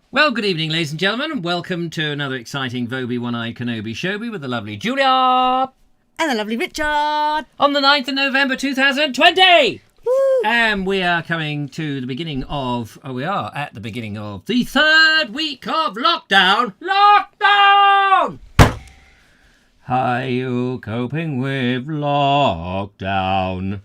Well, good evening, ladies and gentlemen, and welcome to another exciting Vobie One-Eyed Kenobi Shobi with the lovely Julia and the lovely Richard on the 9th of November 2020. Woo. And we are coming to the beginning of, we are at the beginning of the third week of lockdown. Lockdown! How are you coping with lockdown?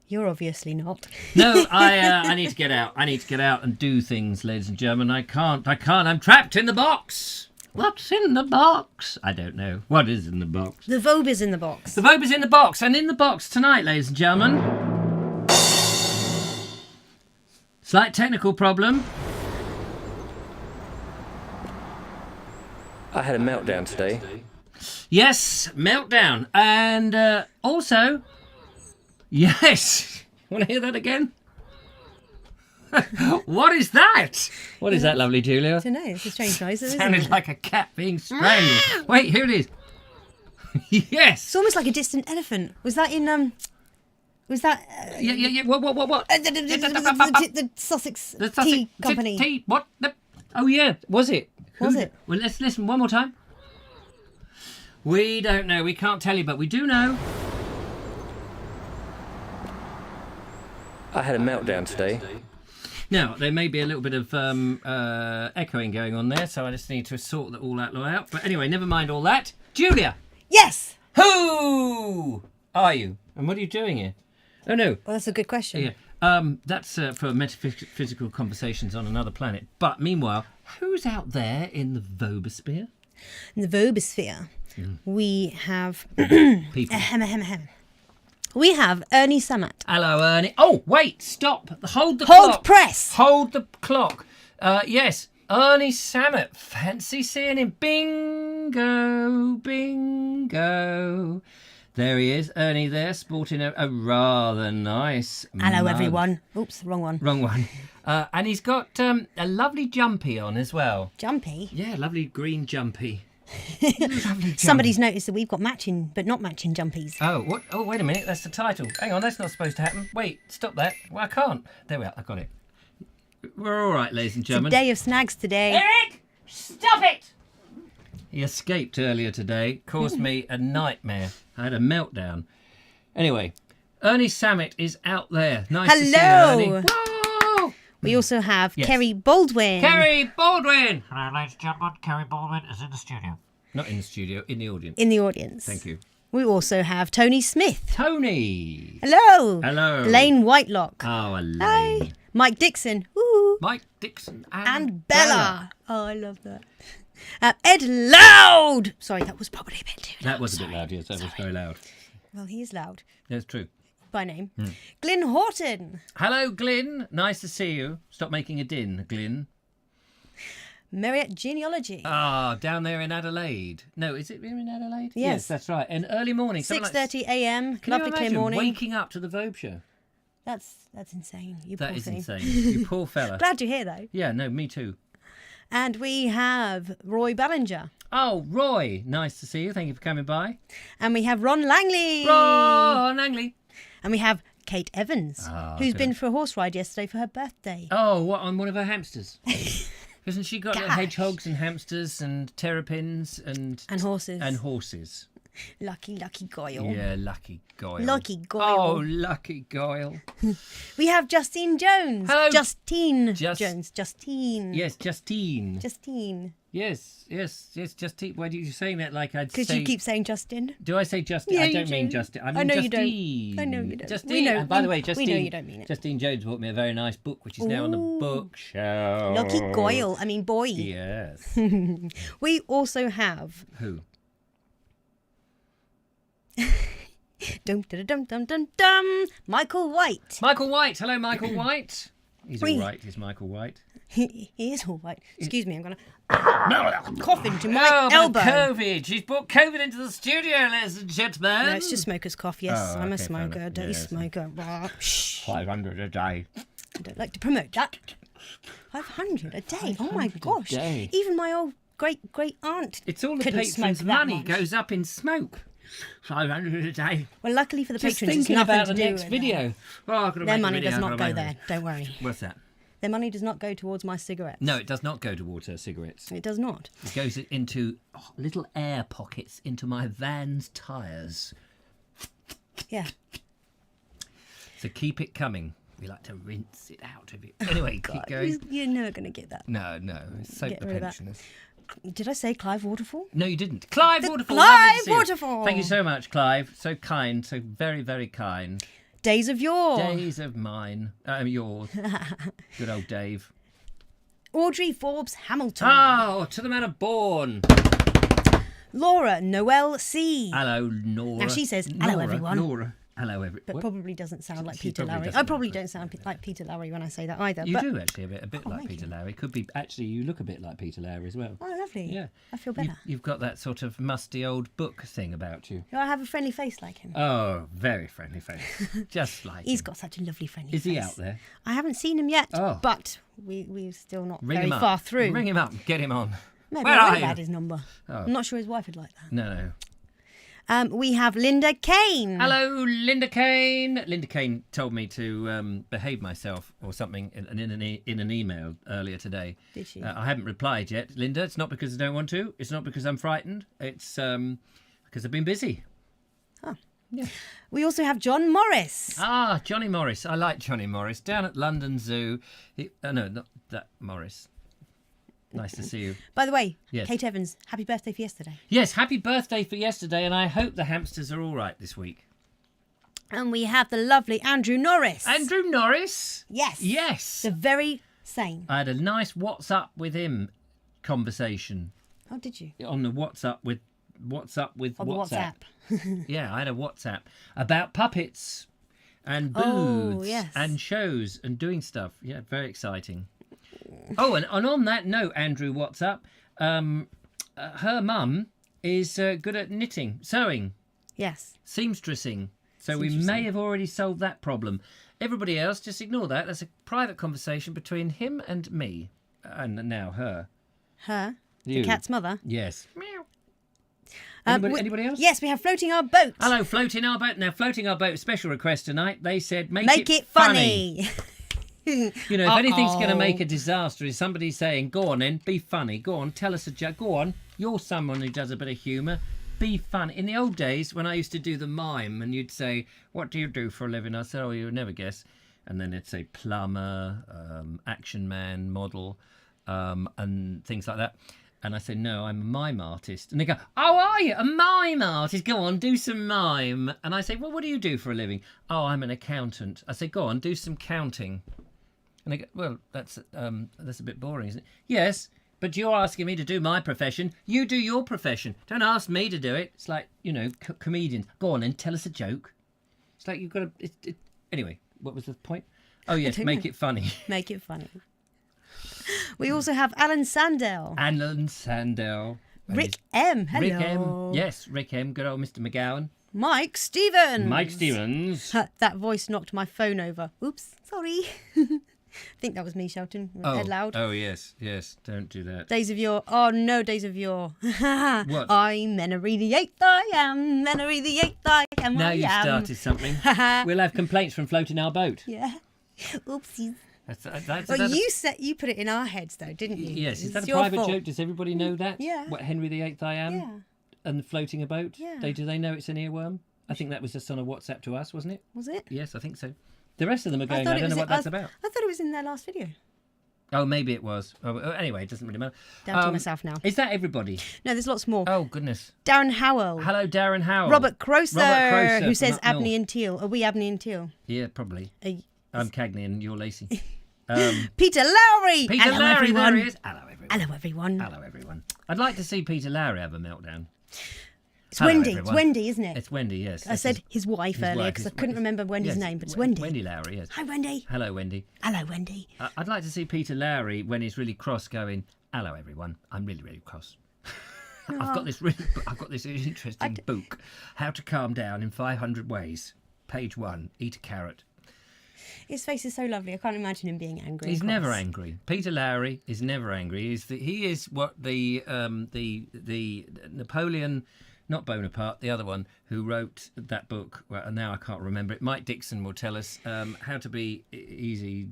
You're obviously not. No, I need to get out. I need to get out and do things, ladies and gentlemen. I can't. I'm trapped in the box. What's in the box? I don't know. What is in the box? The Vobe is in the box. The Vobe is in the box. And in the box tonight, ladies and gentlemen, slight technical problem. I had a meltdown today. Yes, meltdown. And also... Yes! Want to hear that again? What is that? What is that, lovely Julia? I don't know. It's a strange noise. Sounded like a cat being strangled. Wait, here it is. Yes! It's almost like a distant elephant. Was that in, was that... Yeah. What? The Sussex Tea Company. Tea, what? Oh, yeah. Was it? Was it? Well, let's listen one more time. We don't know. We can't tell you, but we do know. I had a meltdown today. Now, there may be a little bit of echoing going on there, so I just need to sort that all that out. But anyway, never mind all that. Julia! Yes! Who are you? And what are you doing here? Oh, no. Well, that's a good question. Yeah. That's for metaphysical conversations on another planet. But meanwhile, who's out there in the Vobosphere? In the Vobosphere, we have... People. We have Ernie Sammat. Hello, Ernie. Oh, wait, stop. Hold the clock. Hold press. Hold the clock. Yes, Ernie Sammat. Fancy seeing him. Bingo, bingo. There he is, Ernie there, sporting a rather nice Hello, mug. everyone. Oops, wrong one. Wrong one. And he's got a lovely jumpy on as well. Jumpy? Yeah, lovely green jumpy. Somebody's noticed that we've got matching, but not matching jumpies. Oh, what? Oh, wait a minute. That's the title. Hang on, that's not supposed to happen. Wait, stop that. Well, I can't. There we are. I got it. We're all right, ladies and It's a gentlemen. day of snags today. Eric, stop it! He escaped earlier today. Caused me a nightmare. I had a meltdown. Anyway, Ernie Sammat is out there. Nice to see you, Ernie. Hello. Whoa! We also have Yes. Kerry Baldwin. Kerry Baldwin! Hello, ladies and gentlemen. Kerry Baldwin is in the studio. Not in the studio, in the audience. In the audience. Thank you. We also have Tony Smith. Tony! Hello. Hello. Elaine Whitelock. Oh, Elaine. Hi. Mike Dixon. Woo. Mike Dixon And Bella. Oh, I love that. Ed Loud. Sorry, that was probably a bit too loud. That was a bit loud, yes. That was very loud. Well, he is loud. That's true. By name. Glyn Horton. Hello, Glyn. Nice to see you. Stop making a din, Glyn. Marriott Genealogy. Ah, down there in Adelaide. No, is it in Adelaide? Yes. That's right. And early morning. 6:30 a.m. Can Lovely you clear imagine morning. waking up to the Vobes Show? That's insane. You That poor is thing. insane. You poor fella. Glad you're here, though. Yeah, no, me too. And we have Roy Ballinger. Oh, Roy. Nice to see you. Thank you for coming by. And we have Ron Langley. Ron Langley. And we have Kate Evans, who's good. been for a horse ride yesterday for her birthday. Oh, what, on one of her hamsters? Hasn't she got little Gosh. hedgehogs and hamsters and terrapins and horses. And horses. Lucky Goyle. Yeah, lucky Goyle. Lucky Goyle. Oh, lucky Goyle. We have Justine Jones. Hello. Justine Just- Jones. Justine. Yes, Justine. Justine. Yes, Justine. Why do you saying that like I'd say... Because you keep saying Justin. Do I say Justine? Yeah, I you don't mean do. Justin. I I mean know you Justine. don't. I know you don't. Justine. We know- And by the way, we Justine. know you don't mean it. Justine Jones bought me a very nice book, which is now on the Ooh. bookshelf. Lucky Goyle. I mean, boy. Yes. We also have... Who? Dum. Michael White. Michael White. Hello, Michael White. He's We- all right, is Michael White. He is all right. Excuse me, I'm going to cough into my Oh, elbow. COVID. She's brought COVID into the studio, ladies and gentlemen. No, it's just smoker's cough. Yes, Oh, I'm a okay, fair smoker, enough. dirty Yes. smoker. Shh. 500 a day. I don't like to promote that. 500 a day. Oh my 500 a gosh. day. Even my old great aunt. It's all the couldn't patrons' smoke that money much. goes up in smoke. 500 a day. Well, luckily for the Just patrons, it's thinking nothing about to the do next with video. Oh, I've got to Their make a money video, does I've not got to go make a there. video. Don't worry. What's that? Their money does not go towards my cigarettes. No, it does not go towards her cigarettes. It does not. It goes into little air pockets into my van's tyres. Yeah. So keep it coming. We like to rinse it out of you. Anyway, keep going. You're never going to get that. No, it's soap Get the rid of that. pensioners. Did I say Clive Waterfall? No, you didn't. Clive Waterfall. Clive lovely to see you. Waterfall. Thank you so much, Clive. So kind, so very, very kind. Days of Yore. Days of mine. Yours. Good old Dave. Audrey Forbes Hamilton. Oh, to the man of Bourne. Laura Noel C. Hello, Nora. Now she says, "Hello, everyone." Nora. Hello, everyone. But probably doesn't sound like She Peter probably Lowry. doesn't I probably look don't sound like Peter Lowry when I say that either. You but... do actually a bit like thank Peter you. Lowry. Could be actually. You look a bit like Peter Lowry as well. Oh, lovely. Yeah, I feel better. You've got that sort of musty old book thing about you. Do I have a friendly face like him? Oh, very friendly face, just like He's him. got such a lovely friendly Is face. he out there? I haven't seen him yet, Oh. but we're still not Ring very him up. far through. Ring him up. Get him on. Maybe Where I are would have you? had his number. Oh. I'm not sure his wife would like that. No. We have Linda Kane. Hello, Linda Kane. Linda Kane told me to behave myself or something in an email earlier today. Did she? I haven't replied yet, Linda. It's not because I don't want to. It's not because I'm frightened. It's because I've been busy. Oh. Yeah. We also have John Morris. Ah, Johnny Morris. I like Johnny Morris. Down at London Zoo. No, not that Morris. Nice to see you. By the way, Yes. Kate Evans, happy birthday for yesterday. Yes, happy birthday for yesterday, and I hope the hamsters are all right this week. And we have the lovely Andrew Norris. Andrew Norris? Yes. Yes. The very same. I had a nice What's Up with him conversation Oh, did you? on the What's Up with On the WhatsApp. WhatsApp. Yeah, I had a WhatsApp about puppets and Oh, booths yes. and shows and doing stuff. Yeah, very exciting. Oh, and on that note, Andrew, what's up? Her mum is good at knitting, sewing, Yes. seamstressing. So we may have already solved that problem. Everybody else, just ignore that. That's a private conversation between him and me. And now her. Her. You. The cat's mother. Yes. We- Anybody else? Yes, we have Floating Our Boat. Hello, Floating Our Boat. Now, Floating Our Boat, special request tonight. They said, Make it funny. You know, if anything's going to make a disaster is somebody saying, go on then, be funny. Go on, tell us a joke. Go on, you're someone who does a bit of humour. Be funny. In the old days, when I used to do the mime and you'd say, what do you do for a living? I said, oh, you'll never guess. And then it'd say plumber, action man, model, and things like that. And I said, no, I'm a mime artist. And they go, oh, are you? A mime artist? Go on, do some mime. And I say, well, what do you do for a living? Oh, I'm an accountant. I say, go on, do some counting. And they go, well, that's a bit boring, isn't it? Yes, But you're asking me to do my profession. You do your profession. Don't ask me to do it. It's like, comedians. Go on then, tell us a joke. It's like you've got to... Anyway, what was the point? Oh, yes, make it funny. Make it funny. We also have Alan Sandell. Alan Sandell. Rick M. Hello. Rick M. Yes, Rick M. Good old Mr. McGowan. Mike Stevens. Mike Stevens. That voice knocked my phone over. Oops, sorry. I think that was me shouting head loud. Oh, yes. Don't do that. Days of Yore. Oh, no, Days of Yore. What? I'm Henry the Eighth, I am. Henry the Eighth, I am. Now you've started something. We'll have complaints from floating our boat. Yeah. Oopsies. That's Well, you put it in our heads, though, didn't you? Yes. Is that a your private fault. joke? Does everybody know that? Yeah. What Henry VIII I am? Yeah. And floating a boat? Yeah. Do they know it's an earworm? I think that was just on a WhatsApp to us, wasn't it? Was it? Yes, I think so. The rest of them are going, I don't know what that's about. I thought it was in their last video. Oh, maybe it was. Oh, anyway, it doesn't really matter. Down to myself now. Is that everybody? No, there's lots more. Oh, goodness. Darren Howell. Hello, Darren Howell. Robert Croser, who from says up north. Abney and Teal. Are we Abney and Teal? Yeah, probably. I'm Cagney and you're Lacey. Peter Lowry. Peter Hello, Lowry, everyone. there he is. Hello, everyone. Hello, everyone. Hello, everyone. I'd like to see Peter Lowry have a meltdown. It's Hello, Wendy. everyone. It's Wendy, isn't it? It's Wendy, yes. I said his wife earlier because I couldn't remember Wendy's name, but it's Wendy. Wendy Lowry, yes. Hi, Wendy. Hello, Wendy. Hello, Wendy. I'd like to see Peter Lowry when he's really cross going, hello, everyone. I'm really, really cross. I've got this interesting book, How to Calm Down in 500 Ways. Page 1, eat a carrot. His face is so lovely. I can't imagine him being angry. He's never angry. Peter Lowry is never angry. He is what the Napoleon, not Bonaparte, the other one who wrote that book. Well, and now I can't remember it. Mike Dixon will tell us how to be easy.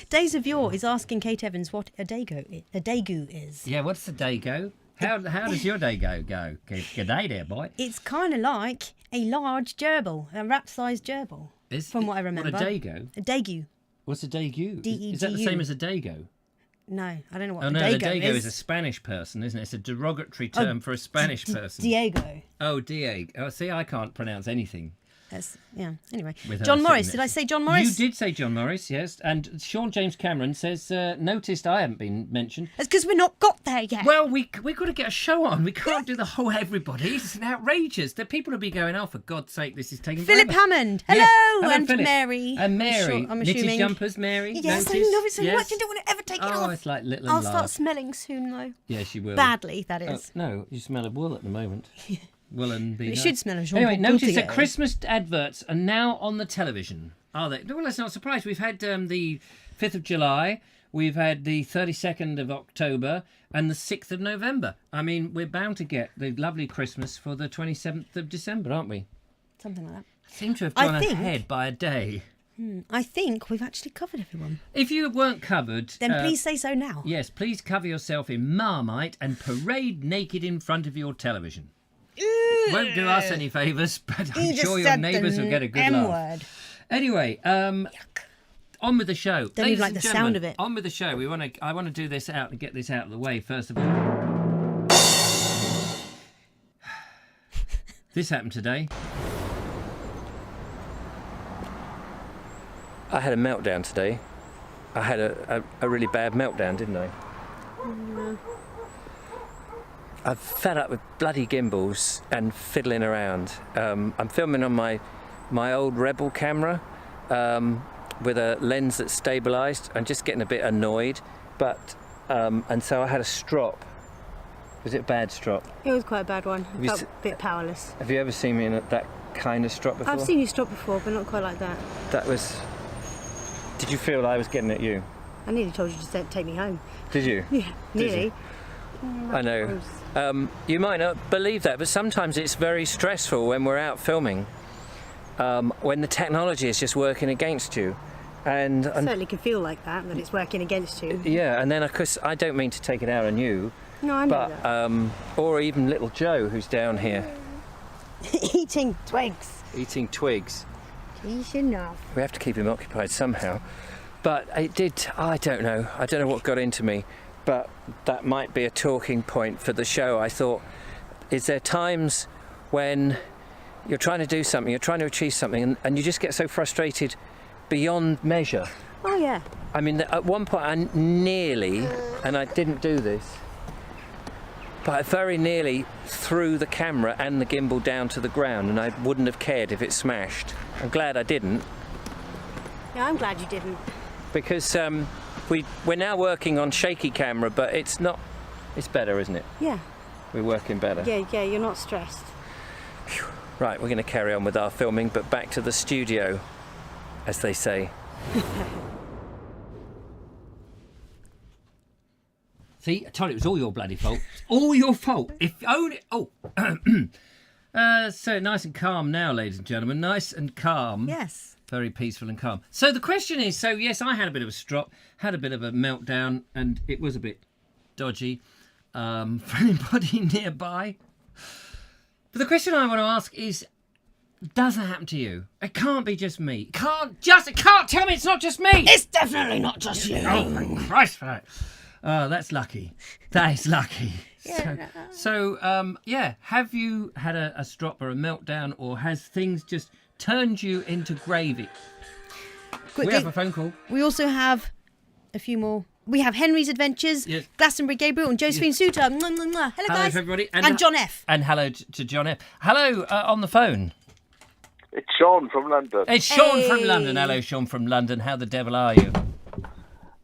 Days of Yore is asking Kate Evans what a daegu is. Yeah, what's the dago? How does your day go? Good day there, boy. It's kind of like a large gerbil, a rat-sized gerbil. From what I remember. What a dago? A daegu. What's a dagu? D-E-G-U. Is that the same as a dago? No, I don't know what Oh a no, dago the dago is. is a Spanish person, isn't it? It's a derogatory term for a Spanish person. Diego. Oh, Diego. Oh, see, I can't pronounce anything. Anyway. With her John Morris. sitting Did I next say John Morris? You did say John Morris, yes. And Sean James Cameron says, noticed I haven't been mentioned. That's because we're not got there yet. Well, we've got to get a show on. We can't do the whole everybody. It's outrageous. The people will be going, oh, for God's sake, this is taking Philip forever. Hammond. Hello, Yes. Hello, and Philip. Mary. And Mary. I'm Knitted assuming. jumpers, Mary. Yes, noticed. I love it so Yes. much. I don't want to ever take it off. Oh, it's like little I'll and start laugh. smelling soon, though. Yes, you will. Badly, that is. No, you smell of wool at the moment. Wool and It should smell of Jean Anyway, Paul notice Gaultier. that Christmas adverts are now on the television. Are they? Well, that's not a surprise. We've had the 5th of July, we've had the 32nd of October, and the 6th of November. I mean, we're bound to get the lovely Christmas for the 27th of December, aren't we? Something like that. Seem to have I gone think- ahead by a day. I think we've actually covered everyone. If you weren't covered... Then please say so now. Yes, please cover yourself in Marmite and parade naked in front of your television. Won't do us any favours, but I'm You just sure your said neighbours the will get a good M laugh. word. Anyway, on with the show. Don't Ladies even like and the gentlemen, sound of it. On with the show. I want to do this out and get this out of the way first of all. This happened today. I had a meltdown today. I had a really bad meltdown, didn't I? I've fed up with bloody gimbals and fiddling around. I'm filming on my old Rebel camera with a lens that's stabilised. I'm just getting a bit annoyed, and so I had a strop. Was it a bad strop? It was quite a bad one. I you felt s- a bit powerless. Have you ever seen me in that kind of strop before? I've seen you stop before, but not quite like that. That was... Did you feel I was getting at you? I nearly told you to take me home. Did you? Yeah, Did nearly. you? I know. You might not believe that, but sometimes it's very stressful when we're out filming, when the technology is just working against you. And Certainly can feel like that it's working against you. yeah, and then of course I don't mean to take it out on you, No, I know but that. or even little Joe who's down here Eating twigs. eating twigs. He's enough. We have to keep him occupied somehow. But it did, I don't know what got into me, but that might be a talking point for the show. I thought, is there times when you're trying to do something, you're trying to achieve something, and you just get so frustrated beyond measure Oh, yeah. I mean, at one point I nearly, and I didn't do this, but I very nearly threw the camera and the gimbal down to the ground, and I wouldn't have cared if it smashed. I'm glad I didn't, Yeah, I'm glad you didn't. because we're now working on shaky camera, but it's better, isn't it? Yeah. We're working better. Yeah, you're not stressed. Right, we're going to carry on with our filming, but back to the studio, as they say. See, I told you it was all your bloody fault. It's all your fault. If only... Oh. So nice and calm now, ladies and gentlemen. Nice and calm. Yes. Very peaceful and calm. So the question is, so yes, I had a bit of a strop, had a bit of a meltdown, and it was a bit dodgy for anybody nearby. But the question I want to ask is, does that happen to you? It can't be just me. It can't tell me it's not just me. It's definitely not just you. Oh, my Christ for that. Oh, that's lucky. That is lucky. Yeah. So, have you had a strop or a meltdown, or has things just turned you into gravy? Quickly, We have a phone call. we also have a few more. We have Henry's Adventures, Yes. Glastonbury Gabriel, and Josephine Suter. Mwah, mwah, mwah. Hello, Hello, guys. everybody. And John F. And hello to John F. Hello, on the phone. It's Sean from London. It's Sean Hey. from London. Hello, Sean from London. How the devil are you?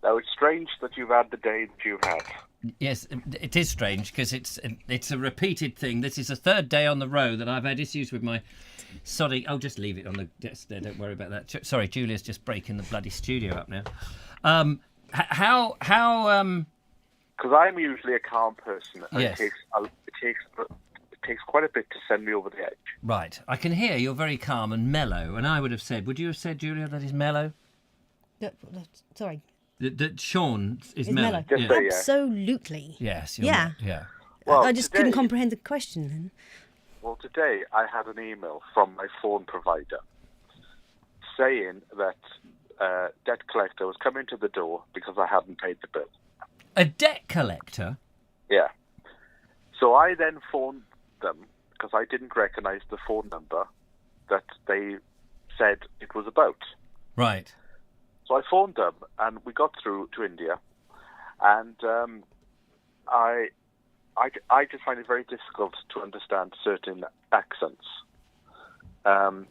Now, it's strange that you've had the day that you've had. Yes, it is strange because it's a repeated thing. This is the third day on the row that I've had issues with my soddy. Oh, just leave it on the desk there. Don't worry about that. Sorry, Julia's just breaking the bloody studio up now. How Because I'm usually a calm person, and Yes. it takes quite a bit to send me over the edge. Right, I can hear you're very calm and mellow, and I would have said, would you have said, Julia, that is mellow? Sorry. That Sean is It's mellow. mellow. Just say, yeah. Absolutely. Yes. Yeah. Yeah. Well, I just couldn't today- comprehend the question then. Well, today I had an email from my phone provider saying that debt collector was coming to the door because I hadn't paid the bill. A debt collector. Yeah. So I then phoned them because I didn't recognise the phone number that they said it was about. Right. So I phoned them, and we got through to India, and I just find it very difficult to understand certain accents. And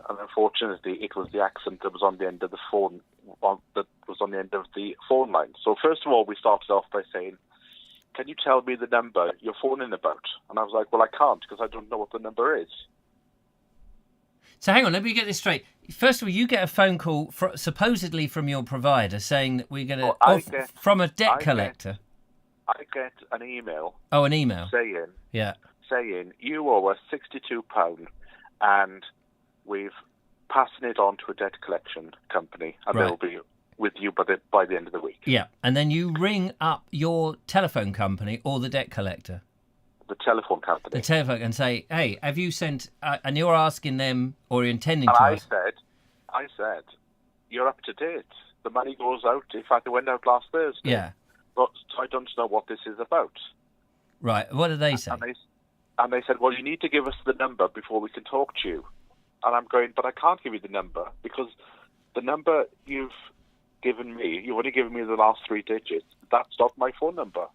unfortunately, it was the accent that was on the end of the phone, that was on the end of the phone line. So first of all, we started off by saying, "Can you tell me the number you're phoning about?" And I was like, "Well, I can't because I don't know what the number is." So hang on, let me get this straight. First of all, you get a phone call supposedly from your provider saying that we're going to from a debt collector. I get an email. Oh, an email. saying you owe us £62 and we've passing it on to a debt collection company and Right. they'll be with you by the end of the week. Yeah, and then you ring up your telephone company or the debt collector. The telephone company. The telephone and say, "Hey, have you sent?" And you're asking them, or you're intending And to. I said, you're up to date. The money goes out. In fact, it went out last Thursday. Yeah. But I don't know what this is about. Right. What did they say? And they said, well, you need to give us the number before we can talk to you. And I'm going, but I can't give you the number because the number you've given me, you've only given me the last 3 digits. That's not my phone number.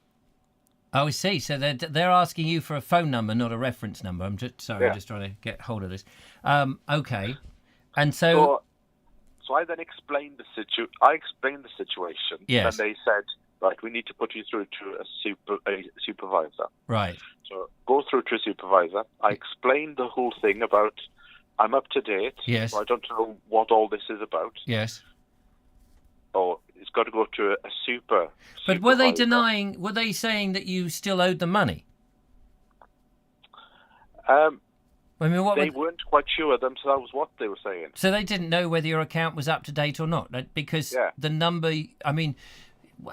Oh, I see. So they're asking you for a phone number, not a reference number. I'm just sorry. Yeah. I'm just trying to get hold of this. Okay. And so So I then explained the situation. Yes. And they said, right, we need to put you through to a supervisor. right. So go through to a supervisor. I explained the whole thing about I'm up to date. Yes. So I don't know what all this is about. Yes. Or it's got to go to a supervisor. But were they denying? Were they saying that you still owed the money? I mean, what? They weren't quite sure themselves what they were saying. So they didn't know whether your account was up to date or not, because the number. I mean,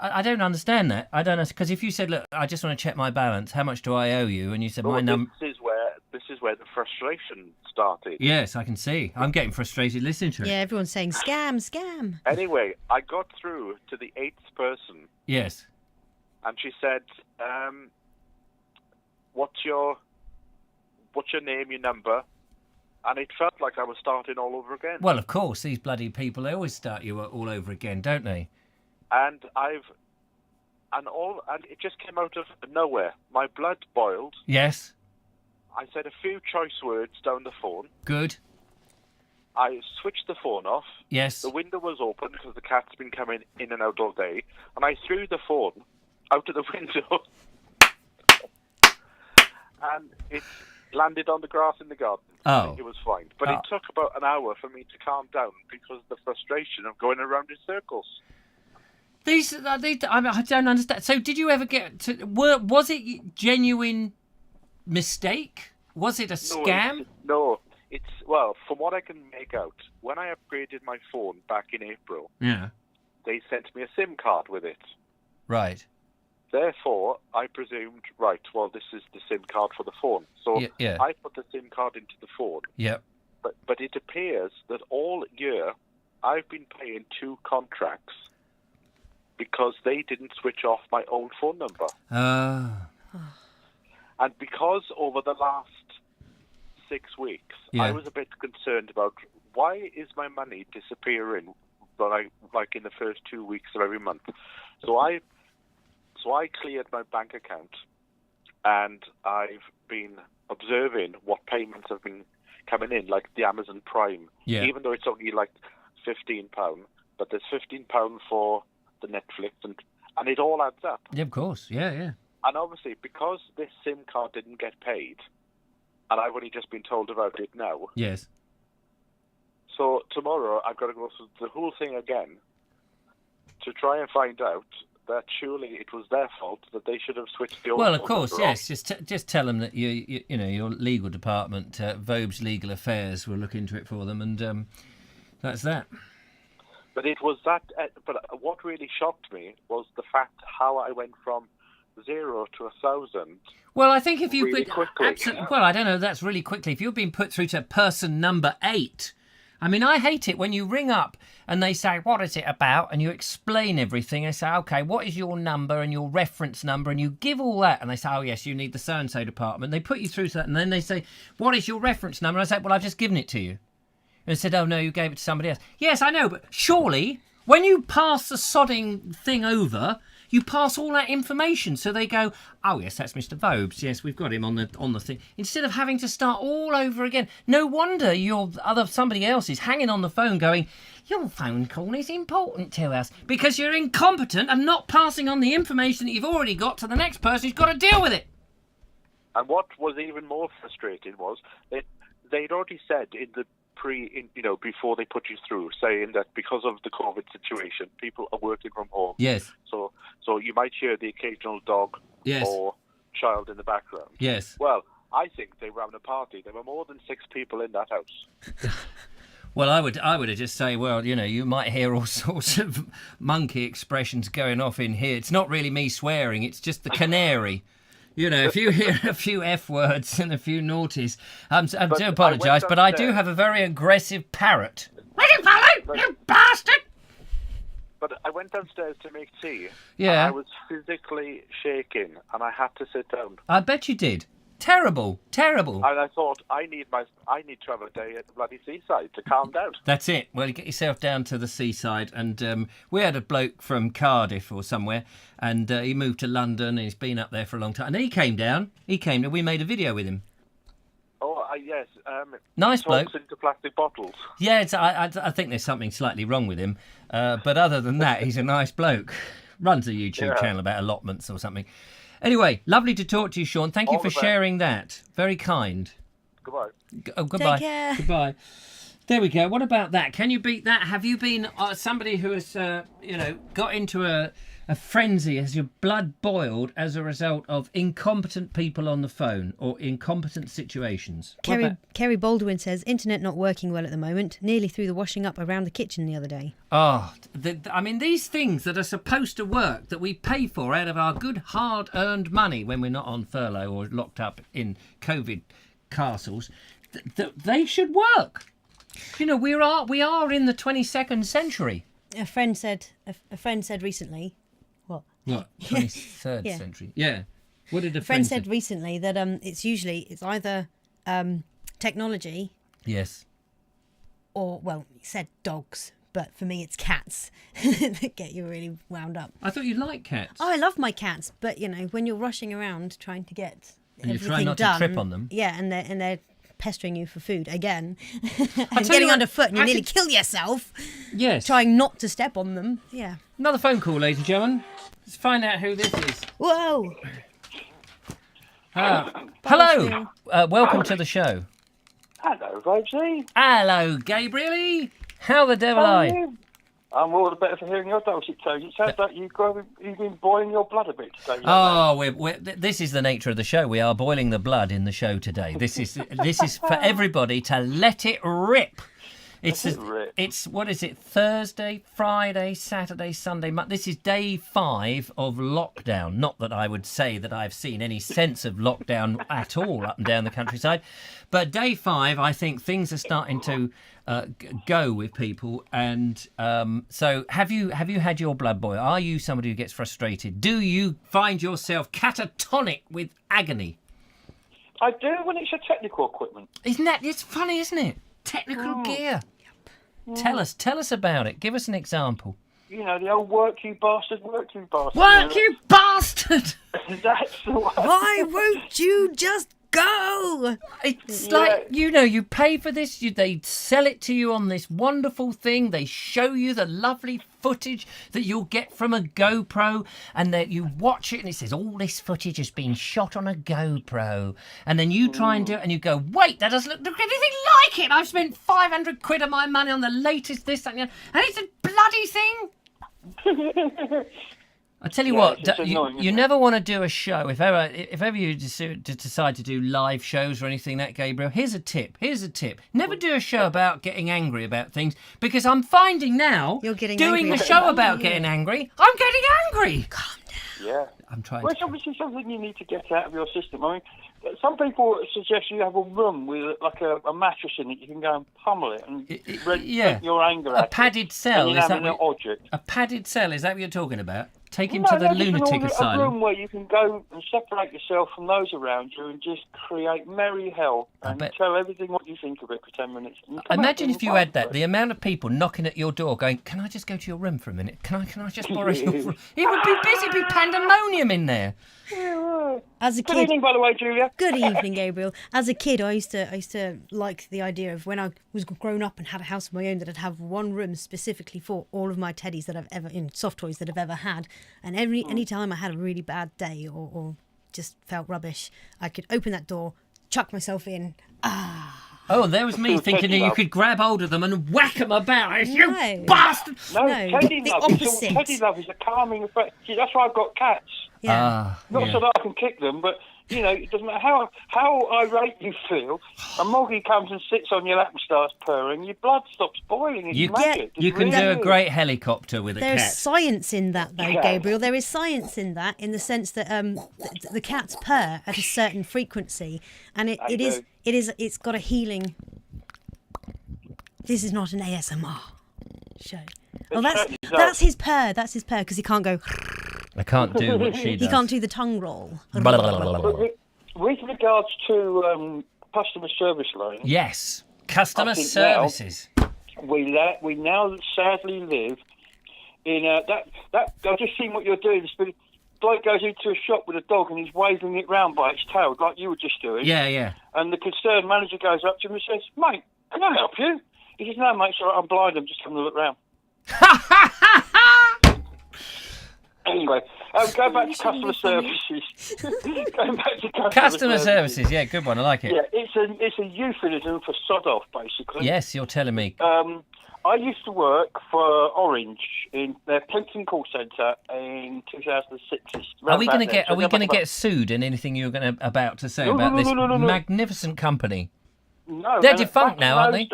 I don't understand that. I don't know, because if you said, "Look, I just want to check my balance. How much do I owe you?" and you said, "My number." This is where the frustration started. Yes, I can see. I'm getting frustrated listening to it. Yeah, everyone's saying scam, scam. Anyway, I got through to the 8th person, Yes. and she said, "What's your name, your number?" and it felt like I was starting all over again. Well, of course, these bloody people, they always start you all over again, don't they? And it just came out of nowhere. My blood boiled. Yes. I said a few choice words down the phone. Good. I switched the phone off. Yes. The window was open because the cat's been coming in and out all day. And I threw the phone out of the window. And it landed on the grass in the garden. Oh. It was fine. But it took about an hour for me to calm down because of the frustration of going around in circles. I don't understand. So did you ever get to... Was it genuine mistake? Was it a scam? No. Well, from what I can make out, when I upgraded my phone back in April, Yeah. they sent me a SIM card with it. Right. Therefore, I presumed, right, well, this is the SIM card for the phone. So Yeah. I put the SIM card into the phone. Yep. But it appears that all year I've been paying 2 contracts because they didn't switch off my old phone number. And because over the last 6 weeks, Yeah. I was a bit concerned about why is my money disappearing like in the first 2 weeks of every month. So I cleared my bank account, and I've been observing what payments have been coming in, like the Amazon Prime. Yeah. Even though it's only like £15, but there's £15 for the Netflix, and it all adds up. Yeah, of course. Yeah. And obviously, because this SIM card didn't get paid, and I've only just been told about it now, Yes. so tomorrow I've got to go through the whole thing again to try and find out that surely it was their fault, that they should have switched the old Well, of phone course, number yes. Just tell them that you know your legal department, Vobes Legal Affairs, will look into it for them, and that's that. But it was that. But what really shocked me was the fact how I went from 0 to 1,000. Well, I think if you really quickly. well, I don't know. That's really quickly. If you've been put through to person number 8, I mean, I hate it when you ring up and they say, "What is it about?" and you explain everything. They say, "Okay, what is your number and your reference number?" and you give all that, and they say, "Oh yes, you need the so and so department." They put you through to that, and then they say, "What is your reference number?" and I say, "Well, I've just given it to you." And they said, "Oh no, you gave it to somebody else." Yes, I know, but surely when you pass the sodding thing over, you pass all that information, so they go, "Oh yes, that's Mr. Vobes. Yes, we've got him on the thing." Instead of having to start all over again. No wonder somebody else is hanging on the phone going, "Your phone call is important to us," because you're incompetent and not passing on the information that you've already got to the next person who's got to deal with it. And what was even more frustrating was they'd already said in the before they put you through, saying that because of the COVID situation, people are working from home. Yes. So you might hear the occasional dog Yes. or child in the background. Yes. Well, I think they were having a party. There were more than 6 people in that house. Well, I would have just say, well, you know, you might hear all sorts of monkey expressions going off in here. It's not really me swearing. It's just the canary. You know, if you hear a few F words and a few naughties, I do apologise, but I do have a very aggressive parrot. You bastard! But I went downstairs to make tea. Yeah. And I was physically shaking, and I had to sit down. I bet you did. Terrible. And I thought, I need to have a day at the bloody seaside to calm down. That's it. Well, you get yourself down to the seaside, and we had a bloke from Cardiff or somewhere, and he moved to London, and he's been up there for a long time. And he came down. We made a video with him. Oh, yes. Nice bloke. Talks into plastic bottles. Yeah, I think there's something slightly wrong with him, but other than that, he's a nice bloke. Runs a YouTube channel about allotments or something. Anyway, lovely to talk to you, Sean. Thank you for sharing that. Very kind. Goodbye. Goodbye. Take care. Goodbye. There we go. What about that? Can you beat that? Have you been somebody who has, got into a frenzy? Has your blood boiled as a result of incompetent people on the phone or incompetent situations? Kerry Baldwin says, internet not working well at the moment. Nearly threw the washing up around the kitchen the other day. Oh, I mean, these things that are supposed to work, that we pay for out of our good hard-earned money when we're not on furlough or locked up in COVID castles, they should work. You know, we are in the 22nd century. A friend said recently. What? 23rd century. Yeah. What did a friend said recently that it's either technology Yes. Or, well, you said dogs, but for me it's cats that get you really wound up. I thought you liked cats. Oh, I love my cats, but, when you're rushing around trying to get And you're everything trying not done, to trip on them. Yeah, and they're pestering you for food again. and tell you getting what, underfoot and you nearly actually- kill yourself Yes. trying not to step on them. Yeah. Another phone call, ladies and gentlemen. Let's find out who this is. Whoa! Hello. Welcome to the show. Hello, Vobes. Hello, Gabriel. How the devil are you? I'm all the better for hearing your dulcet tones. It sounds like you've been boiling your blood a bit today. Oh, this is the nature of the show. We are boiling the blood in the show today. This is for everybody to let it rip. It's what is it? Thursday, Friday, Saturday, Sunday. This is day 5 of lockdown. Not that I would say that I've seen any sense of lockdown at all up and down the countryside, but day 5, I think things are starting to go with people. And so, have you had your blood boil? Are you somebody who gets frustrated? Do you find yourself catatonic with agony? I do when it's a technical equipment. It's funny, isn't it? Technical gear. Tell us about it. Give us an example. The old work you bastard, work you bastard. Work you bastard! That's the one. Why won't you just go? It's like, you pay for this, they sell it to you on this wonderful thing, they show you the lovely footage that you'll get from a GoPro, and that you watch it and it says all this footage has been shot on a GoPro, and then you try and do it and you go, wait, that doesn't look anything like it. I've spent 500 quid of my money on the latest this, that, and the other, and it's a bloody thing. I tell you what, it's annoying, you never want to do a show if ever you decide to do live shows or anything like that, Gabriel. Here's a tip. Never do a show about getting angry about things, because I'm finding now You're getting doing angry a about show it. about getting angry, I'm getting angry. Calm down. Yeah. I'm trying. Well, it's obviously something you need to get out of your system. I mean, some people suggest you have a room with like a mattress in it. You can go and pummel it and vent your anger A at padded cell. And Is that an object? a padded cell? Is that what you're talking about? Take him No, to the just lunatic a asylum. room where you can go and separate yourself from those around you and just create merry hell and tell everything what you think of it for 10 minutes. Imagine if you had that, the amount of people knocking at your door going, can I just go to your room for a minute? Can I just borrow your room? It would be busy, be pandemonium in there. As a Good kid, evening, by the way, Julia. Good evening, Gabriel. As a kid, I used to like the idea of when I was grown up and had a house of my own, that I'd have one room specifically for all of my teddies that I've ever, soft toys that I've ever had. And any time I had a really bad day or just felt rubbish, I could open that door, chuck myself in. Oh, there was me thinking that you could grab hold of them and whack them about. You No. bastard! No, No, teddy the love. opposite. Teddy love is a calming effect. See, that's why I've got cats. Yeah. Not so that I can kick them, but it doesn't matter how irate you feel. A moggy comes and sits on your lap and starts purring. Your blood stops boiling. It's magic. You It's can do a really great helicopter with a There's cat. science in that, though, Yeah. Gabriel. There is science in that, in the sense that the cats purr at a certain frequency, and it's got a healing. This is not an ASMR show. Well, that's his purr. That's his purr, because he can't go. I can't do what she does. He can't do the tongue roll. But with regards to customer service line, Yes, customer I think services. we now sadly live in that. I've just seen what you're doing. This bloke goes into a shop with a dog and he's waving it round by its tail, like you were just doing. Yeah. And the concerned manager goes up to him and says, "Mate, can I help you?" He says, "No, mate, it's all right, I'm blind. I'm just having a look round." Anyway, go back to customer services. Going back to Customer services, yeah, good one. I like it. Yeah, it's a euphemism for sod off, basically. Yes, you're telling me. I used to work for Orange in their Plimpton call centre in 2006. Are we going to get sued in anything you're about to say about this magnificent company? No, they're defunct now, aren't they?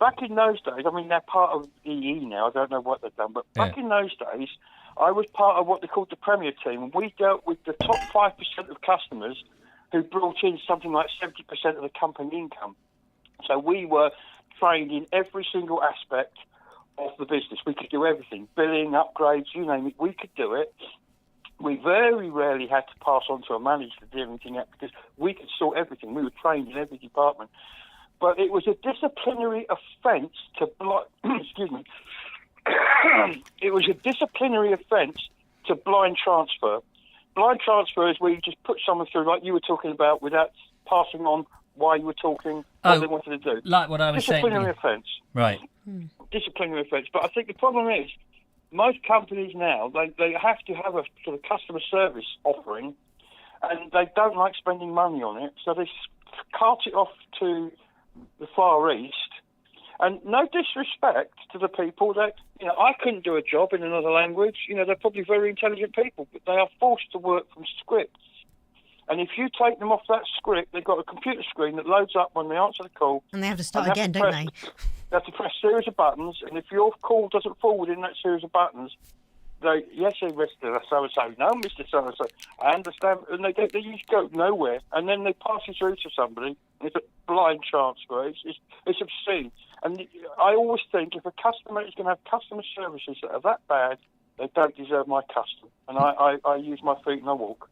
Back in those days, I mean, they're part of EE now. I don't know what they've done, but back in those days, I was part of what they called the Premier Team, and we dealt with the top 5% of customers who brought in something like 70% of the company income. So we were trained in every single aspect of the business. We could do everything, billing, upgrades, you name it, we could do it. We very rarely had to pass on to a manager to do anything else because we could sort everything. We were trained in every department. but it was a disciplinary offence to excuse me. It was a disciplinary offence to blind transfer. Blind transfer is where you just put someone through, like you were talking about, without passing on why you were talking, what they wanted to do. Like what I was saying. Disciplinary offence. Right. Disciplinary offence. But I think the problem is, most companies now, they have to have a sort of customer service offering, and they don't like spending money on it, so they cart it off to the Far East. And no disrespect to the people that, I couldn't do a job in another language. They're probably very intelligent people, but they are forced to work from scripts. And if you take them off that script, they've got a computer screen that loads up when they answer the call. And they have to start again, don't they? They have to press a series of buttons, and if your call doesn't fall within that series of buttons, yes, Mr. So-and-so, no, Mr. So-and-so, I understand, and they just go nowhere, and then they pass you through to somebody. It's a blind transfer. It's obscene. And I always think if a customer is going to have customer services that are that bad, they don't deserve my custom. And I use my feet and I walk.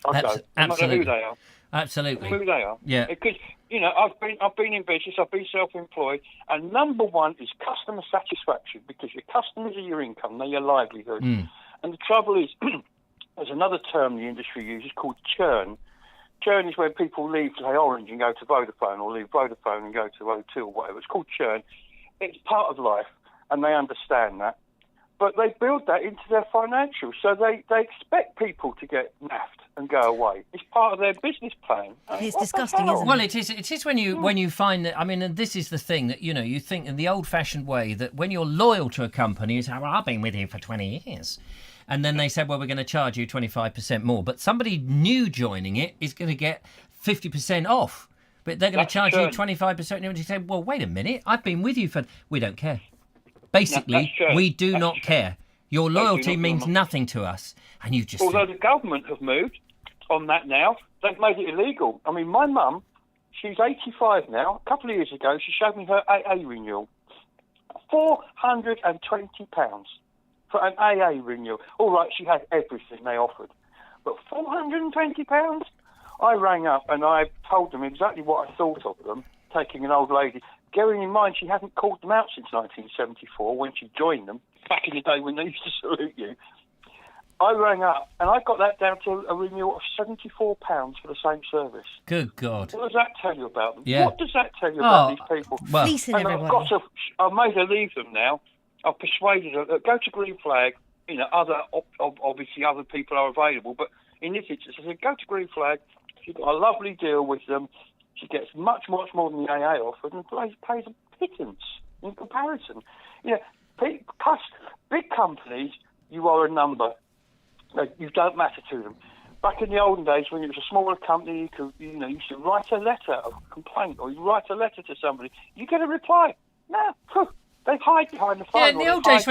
I go, no matter who they are. Absolutely. Who they are. Yeah. Because, I've been in business, I've been self-employed, and number one is customer satisfaction, because your customers are your income, they're your livelihood. And the trouble is, there's another term the industry uses called churn. Churn is when people leave, say, Orange and go to Vodafone, or leave Vodafone and go to O2 or whatever. It's called churn. It's part of life, and they understand that. But they build that into their financials, so they expect people to get naffed and go away. It's part of their business plan. It's disgusting, isn't it? Well, it is when you find that. I mean, and this is the thing that you think in the old-fashioned way that when you're loyal to a company, you say, "Well, I've been with you for 20 years," and then they said, "Well, we're going to charge you 25% more," but somebody new joining it is going to get 50% off, but they're going to charge you 25%. And you say, "Well, wait a minute, I've been with you for." We don't care. Basically, we do not care. Your loyalty means nothing to us, and you just. Although the government have moved on that now, they've made it illegal. I mean, my mum, she's 85 now. A couple of years ago, she showed me her AA renewal. £420 for an AA renewal. All right, she had everything they offered, but £420. I rang up and I told them exactly what I thought of them, taking an old lady. Bearing in mind, she hadn't called them out since 1974 when she joined them, back in the day when they used to salute you. I rang up and I got that down to a renewal of £74 for the same service. Good God. What does that tell you about them? Yeah. What does that tell you about these people? Well, fleecing and everybody. I've made her leave them now. I've persuaded her, go to Green Flag. Obviously other people are available, but in this instance, I said, go to Green Flag. She's got a lovely deal with them. She gets much more than the AA offered and pays a pittance in comparison. Big companies, you are a number. You don't matter to them. Back in the olden days, when it was a smaller company, you used to write a letter of complaint, or you write a letter to somebody, you get a reply. No, they hide behind the phone. Yeah, in the old days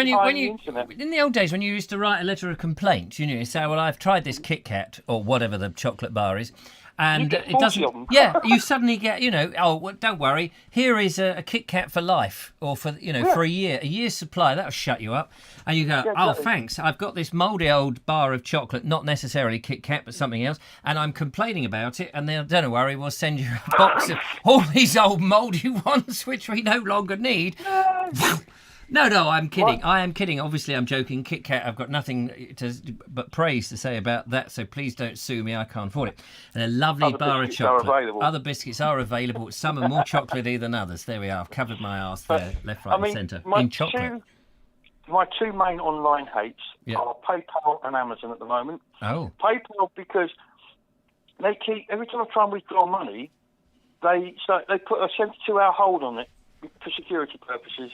when you used to write a letter of complaint, you say, "Well, I've tried this Kit Kat or whatever the chocolate bar is." And it doesn't. Yeah, you suddenly get, oh, well, don't worry. Here is a Kit Kat for life, or for for a year's supply. That'll shut you up. And you go, oh, thanks. I've got this mouldy old bar of chocolate, not necessarily Kit Kat, but something else, and I'm complaining about it. And then, don't worry, we'll send you a box of all these old mouldy ones which we no longer need. No, I'm kidding. I am kidding. Obviously, I'm joking. Kit Kat, I've got nothing but praise to say about that, so please don't sue me. I can't afford it. And a lovely bar of chocolate. Other biscuits are available. Some are more chocolatey than others. There we are. I've covered my arse there, left, right, and centre. In chocolate. My two main online hates are PayPal and Amazon at the moment. Oh. PayPal, because they keep, every time I try and withdraw money, they put a 72-hour hold on it for security purposes.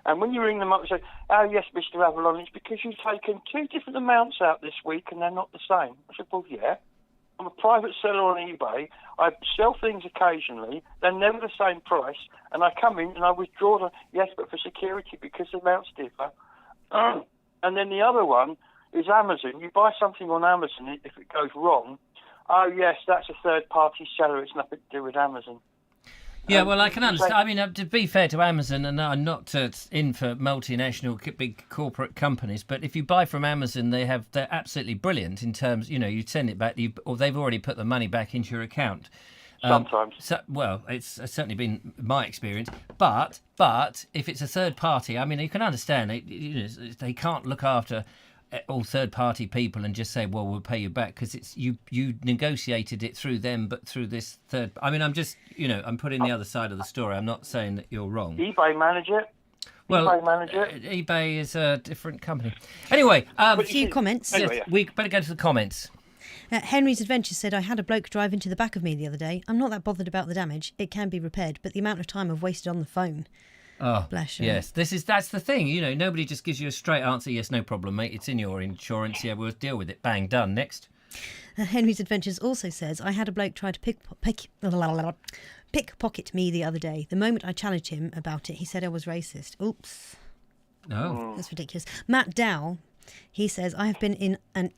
And when you ring them up and say, "Oh, yes, Mr. Avalon, it's because you've taken two different amounts out this week and they're not the same." I said, "Well, yeah. I'm a private seller on eBay. I sell things occasionally. They're never the same price. And I come in and I withdraw them. Yes, but for security because the amounts differ." And then the other one is Amazon. You buy something on Amazon, if it goes wrong, "Oh, yes, that's a third-party seller. It's nothing to do with Amazon." Yeah, well, I can understand. I mean, to be fair to Amazon, and I'm not in for multinational big corporate companies, but if you buy from Amazon, they're absolutely brilliant in terms, you send it back, or they've already put the money back into your account. Sometimes. Well, it's certainly been my experience. But if it's a third party, I mean, you can understand they can't look after all third party people and just say, well, we'll pay you back, because it's you negotiated it through them, but through this third. I mean, I'm just I'm putting the other side of the story. I'm not saying that you're wrong. eBay manage it. Well, eBay manage it. eBay is a different company. Anyway, A few comments. Anyway, we better go to the comments. Henry's Adventure said, I had a bloke drive into the back of me the other day. I'm not that bothered about the damage. It can be repaired, but the amount of time I've wasted on the phone. Oh, Bless you. yes. That's the thing. Nobody just gives you a straight answer. Yes, no problem, mate. It's in your insurance. Yeah, we'll deal with it. Bang, done. Next. Henry's Adventures also says, I had a bloke try to pickpocket me the other day. The moment I challenged him about it, he said I was racist. Oops. No. That's ridiculous. Matt Dow, he says, I have been in an...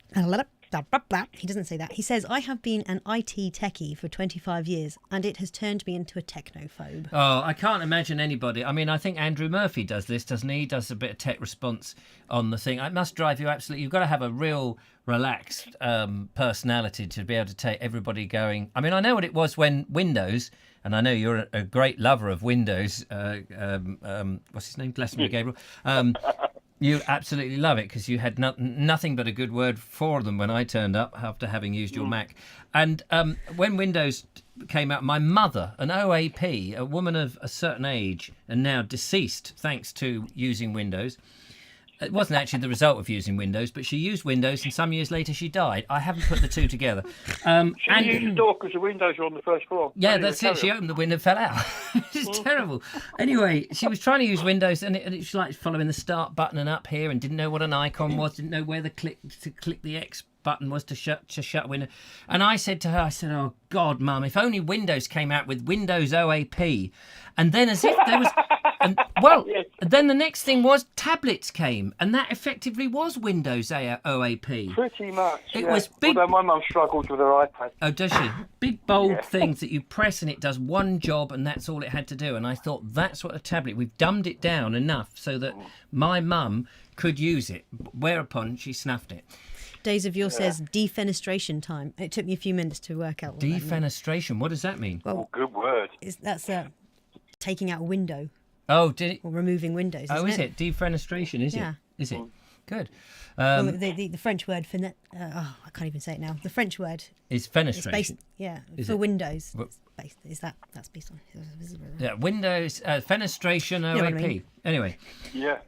He doesn't say that. He says, I have been an IT techie for 25 years and it has turned me into a technophobe. Oh, I can't imagine anybody. I mean, I think Andrew Murphy does this, doesn't he? He does a bit of tech response on the thing. It must drive you absolutely... You've got to have a real relaxed personality to be able to take everybody going... I mean, I know what it was when Windows... And I know you're a great lover of Windows. What's his name? Glastonbury Gabriel. You absolutely love it because you had nothing but a good word for them when I turned up after having used your Mac. And when Windows came out, my mother, an OAP, a woman of a certain age and now deceased thanks to using Windows. It wasn't actually the result of using Windows, but she used Windows and some years later she died. I haven't put the two together. She used the door because the windows were on the first floor. Yeah, that's it. She opened the window and fell out. It's terrible. Anyway, she was trying to use Windows and it was like following the start button and up here and didn't know what an icon was, didn't know where to click the X button was to shut window. And I said to her, oh, God, Mum, if only Windows came out with Windows OAP. And then as if there was... Yes. Then the next thing was tablets came, and that effectively was Windows OAP. Pretty much. It was big. Although my mum struggles with her iPad. Oh, does she? Big bold things that you press and it does one job, and that's all it had to do. And I thought that's what a tablet. We've dumbed it down enough so that my mum could use it. Whereupon she snuffed it. Days of Yore says defenestration time. It took me a few minutes to work out what that meant. Defenestration. What does that mean? Well, good word. That's taking out a window. Oh, did it? Or removing windows. Is it? Defenestration, is Yeah. it? Is it? Good. Well, the French word for I can't even say it now. The French word is is fenestration. based, for Windows. Well, That's based on. Yeah, Windows fenestration OAP. know what I mean. Anyway. Yeah.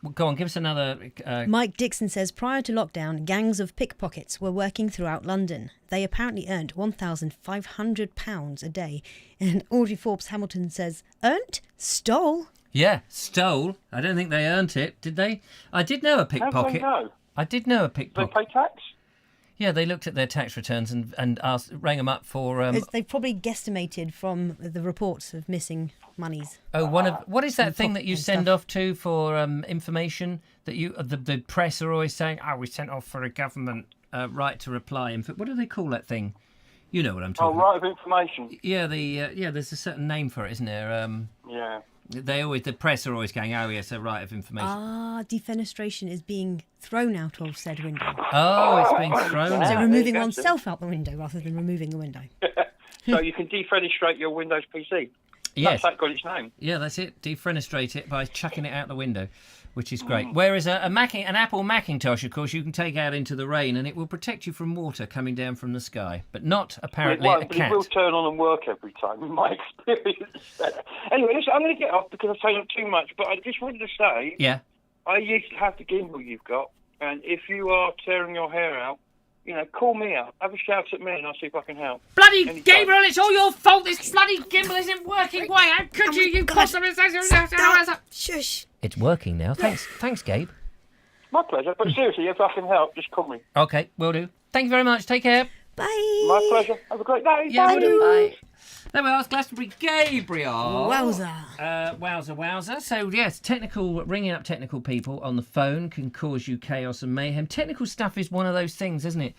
Well, go on, give us another. Mike Dixon says, prior to lockdown, gangs of pickpockets were working throughout London. They apparently earned £1,500 a day. And Audrey Forbes Hamilton says, earned? Stole? Yeah, stole. I don't think they earned it, did they? I did know a pickpocket. How do they know? I did know a Do they pickpocket. pay tax? Yeah, they looked at their tax returns and rang them up for. They've probably guesstimated from the reports of missing monies. What is that thing that you and send stuff. off to for information that the press are always saying? Oh, we sent off for a government right to reply. What do they call that thing? You know what I'm talking Right of information. Yeah, there's a certain name for it, isn't there? Yeah. The press are always going, oh yes, a right of information. Defenestration is being thrown out of said window. Oh, it's being thrown So out. removing that's oneself out the window rather than removing the window. So you can defenestrate your Windows PC. Yes. That got its name. Yeah, that's it. Defenestrate it by chucking it out the window, which is great. Whereas an Apple Macintosh, of course, you can take out into the rain and it will protect you from water coming down from the sky, but not apparently It a won't, but cat. it will turn on and work every time, in my experience. Anyway, listen, I'm going to get off because I've taken up too much, but I just wanted to say, Yeah. I used to have the gimbal you've got, and if you are tearing your hair out, call me up, have a shout at me, and I'll see if I can help. Bloody Anytime. Gabriel, it's all your fault. This bloody gimbal isn't working. Why? How could you possibly say Shush. It's working now. Thanks, Gabe. My pleasure, but seriously, if I can help, just call me. Okay, will do. Thank you very much. Take care. Bye. My pleasure. Have a great day. Yeah, Bye. will do. Bye. There we are, it's Glastonbury Gabriel. Wowza. Wowza. So, yes, ringing up technical people on the phone can cause you chaos and mayhem. Technical stuff is one of those things, isn't it?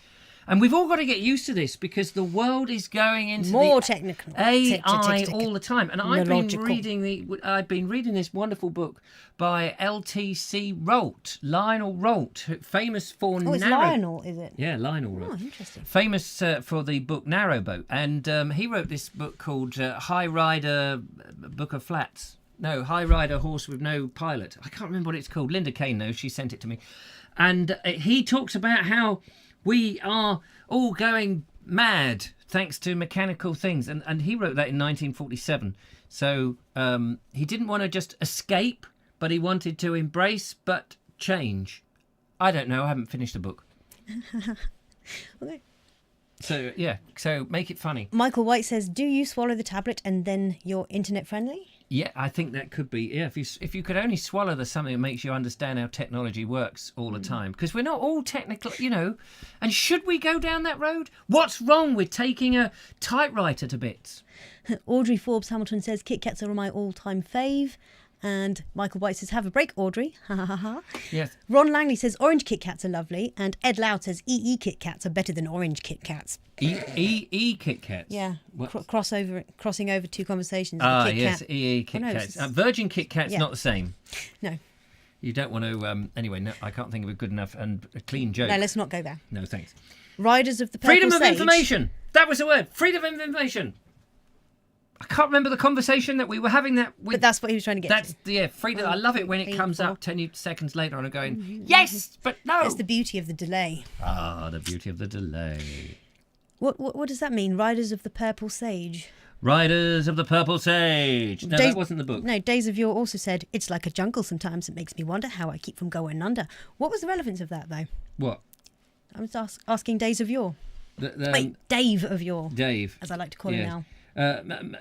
And we've all got to get used to this because the world is going into More the technical. AI all the time. And I've been Technological. reading this wonderful book by LTC Rolt, Lionel Rolt, famous for Oh, it's Lionel, is it? Yeah, Lionel Rolt. Oh, interesting. Famous for the book Narrowboat. And he wrote this book called High Rider Book of Flats. No, High Rider Horse with No Pilot. I can't remember what it's called. Linda Kane knows. She sent it to me. And he talks about how we are all going mad thanks to mechanical things. And he wrote that in 1947. So he didn't want to just escape, but he wanted to embrace but change. I don't know. I haven't finished the book. Okay. So, yeah. So make it funny. Michael White says, do you swallow the tablet and then you're internet friendly? Yeah, I think that could be. Yeah, if you could only swallow something that makes you understand how technology works all the time, because we're not all technical, you know. And should we go down that road? What's wrong with taking a typewriter to bits? Audrey Forbes Hamilton says, Kit Kats are my all-time fave. And Michael White says, have a break, Audrey. Ha ha ha ha. Yes. Ron Langley says, orange Kit Kats are lovely. And Ed Loud says, EE Kit Kats are better than orange Kit Kats. E Kit Kats. Yeah. Crossing over two conversations. Ah, Kit yes, Kat. EE Kit Oh, no, Kats. it's- Virgin Kit Kat's Yeah. not the same. No. You don't want to. Anyway, no, I can't think of a good enough and a clean joke. No, let's not go there. No, thanks. Riders of the Purple Freedom of Sage. information. That was the word. Freedom of information. I can't remember the conversation that we were having that with. But that's what he was trying to get That's to. yeah, freedom. I love it when it Three, comes four. up 10 seconds later and I'm going, yes, but no. That's the beauty of the delay. Ah, the beauty of the delay. What does that mean? Riders of the Purple Sage. Riders of the Purple Sage. No, that wasn't the book. No, Days of Yore also said, it's like a jungle sometimes. It makes me wonder how I keep from going under. What was the relevance of that, though? What? I was asking Days of Yore. Wait, Dave of Yore. Dave. As I like to call him now.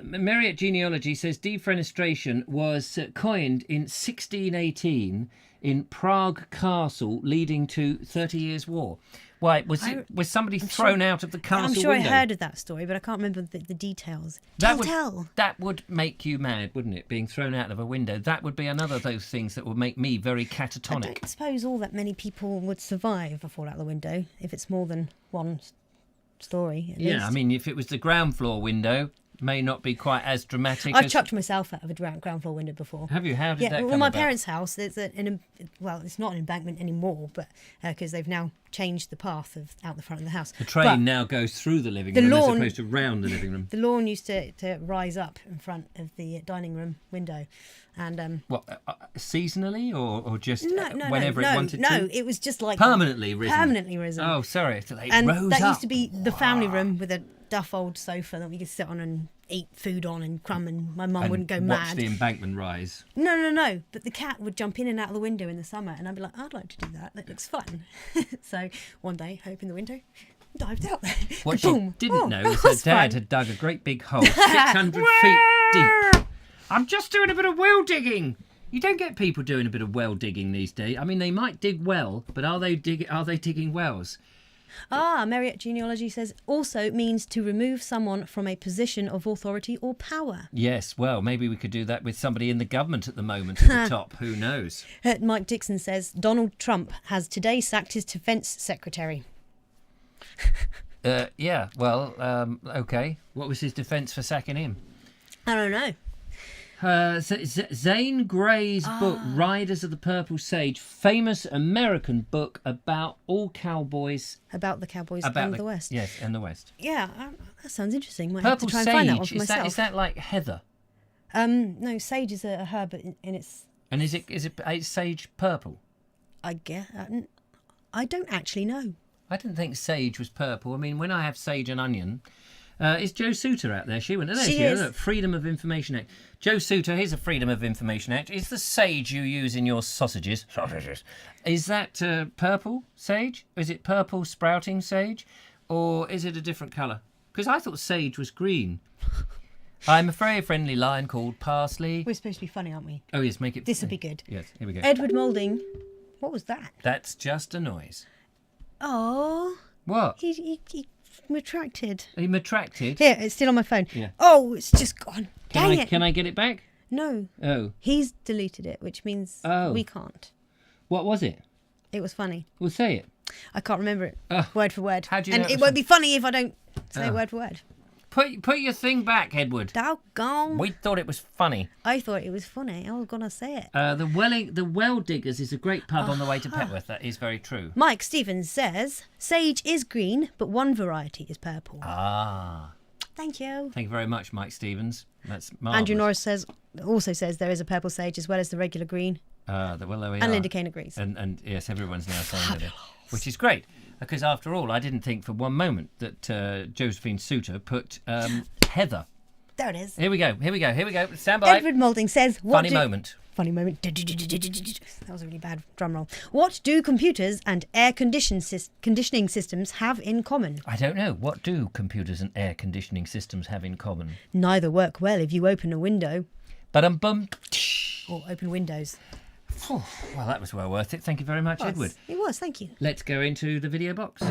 Marriott Genealogy says defenestration was coined in 1618 in Prague Castle, leading to 30 Years' War. Why, was somebody thrown out of the castle I'm sure window? I heard of that story, but I can't remember the details. That would make you mad, wouldn't it? Being thrown out of a window. That would be another of those things that would make me very catatonic. I don't suppose all that many people would survive a fall out the window if it's more than one story. At least. I mean, if it was the ground floor window, may not be quite as dramatic. I've chucked myself out of a ground floor window before. Have you? How did that come well, my about? parents' house, there's it's not an embankment anymore, but because they've now changed the path out the front of the house. The train now goes through the living room as opposed to round the living room. The lawn used to rise up in front of the dining room window, and seasonally or just whenever it wanted to? No, it was just like permanently risen. Permanently risen. Oh, sorry, so and rose that up. used to be the family room with a duff old sofa that we could sit on and eat food on and crumb, and my mum wouldn't go watch mad. the embankment rise. No. But the cat would jump in and out of the window in the summer, and I'd be like, I'd like to do that. That looks fun. So one day, I opened the window, dived out there. What she Boom. didn't know that is her was dad fun. had dug a great big hole 600 feet deep. I'm just doing a bit of well digging. You don't get people doing a bit of well digging these days. I mean, they might dig well, but are they digging wells? Marriott Genealogy says also means to remove someone from a position of authority or power. Yes, well, maybe we could do that with somebody in the government at the moment at the top. Who knows? Mike Dixon says Donald Trump has today sacked his defence secretary. Yeah, well, okay. What was his defence for sacking him? I don't know. Zane Grey's book, Riders of the Purple Sage, famous American book about all cowboys. About the cowboys About and the West. Yes, and the West. Yeah, that sounds interesting. Might Purple have to try and find that one sage, for myself. is that like heather? No, sage is a herb in its... And is it sage purple? I guess... I don't actually know. I didn't think sage was purple. I mean, when I have sage and onion... is Joe Souter out there? She went, there she is. Look, Freedom of Information Act. Joe Souter, here's a Freedom of Information Act. Is the sage you use in your sausages, is that purple sage? Is it purple sprouting sage? Or is it a different colour? Because I thought sage was green. I'm a very friendly lion called Parsley. We're supposed to be funny, aren't we? Oh, yes, make it... This will be good. Yes, here we go. Edward Moulding. What was that? That's just a noise. Oh. What? He retracted. Are you retracted? Here, it's still on my phone. Yeah. Oh, it's just gone. Dang it. Can I get it back? No. Oh. He's deleted it, which means we can't. What was it? It was funny. Well, say it. I can't remember it word for word. How do you and know it was won't be funny if I don't say it word for word. Put your thing back, Edward. Doggone. We thought it was funny. I thought it was funny. I was going to say it. The Well Diggers is a great pub on the way to Petworth. That is very true. Mike Stevens says, sage is green, but one variety is purple. Ah. Thank you. Thank you very much, Mike Stevens. That's marvellous. Andrew Norris also says there is a purple sage as well as the regular green. Well, there we And are. Linda Kane agrees. And yes, everyone's now saying that, which is great. Because after all, I didn't think for one moment that Josephine Suter put Heather. There it is. Here we go. Stand by. Edward Moulding says... Funny moment. Funny moment. That was a really bad drum roll. What do computers and air conditioning systems have in common? I don't know. What do computers and air conditioning systems have in common? Neither work well if you open a window. Ba-dum-bum. Or open windows. Oh, well, that was well worth it. Thank you very much, Edward. It was, thank you. Let's go into the video box.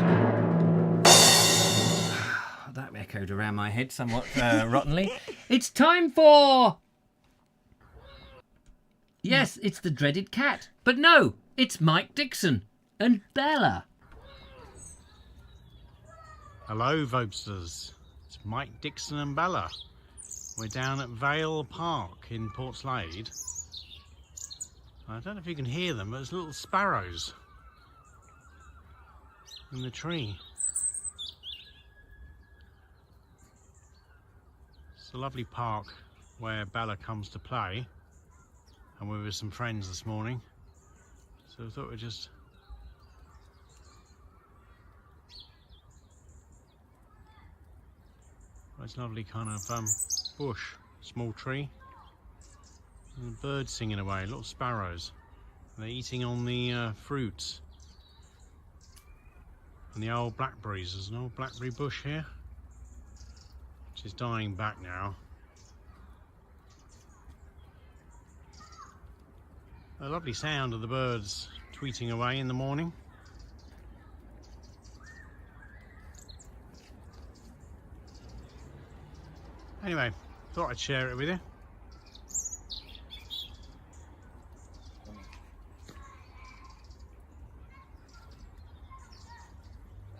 That echoed around my head somewhat rottenly. It's time for... Yes, it's the dreaded cat. But no, it's Mike Dixon and Bella. Hello, Vobesters. It's Mike Dixon and Bella. We're down at Vale Park in Portslade. I don't know if you can hear them, but there's little sparrows in the tree. It's a lovely park where Bella comes to play, and we were with some friends this morning, so I thought we'd just it's a lovely kind of bush, small tree. And the birds singing away, little sparrows. They're eating on the fruits. And the old blackberries. There's an old blackberry bush here, which is dying back now. A lovely sound of the birds tweeting away in the morning. Anyway, thought I'd share it with you.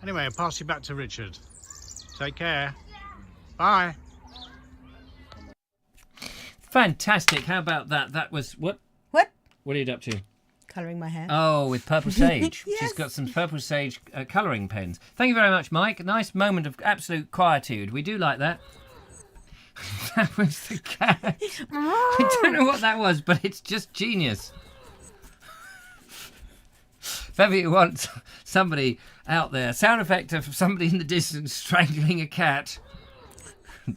Anyway, I'll pass you back to Richard. Take care. Bye. Fantastic. How about that? That was... What? What? What are you up to? Colouring my hair. Oh, with purple sage. Yes. She's got some purple sage colouring pens. Thank you very much, Mike. A nice moment of absolute quietude. We do like that. That was the cat. I don't know what that was, but it's just genius. If ever you want somebody out there, sound effect of somebody in the distance strangling a cat,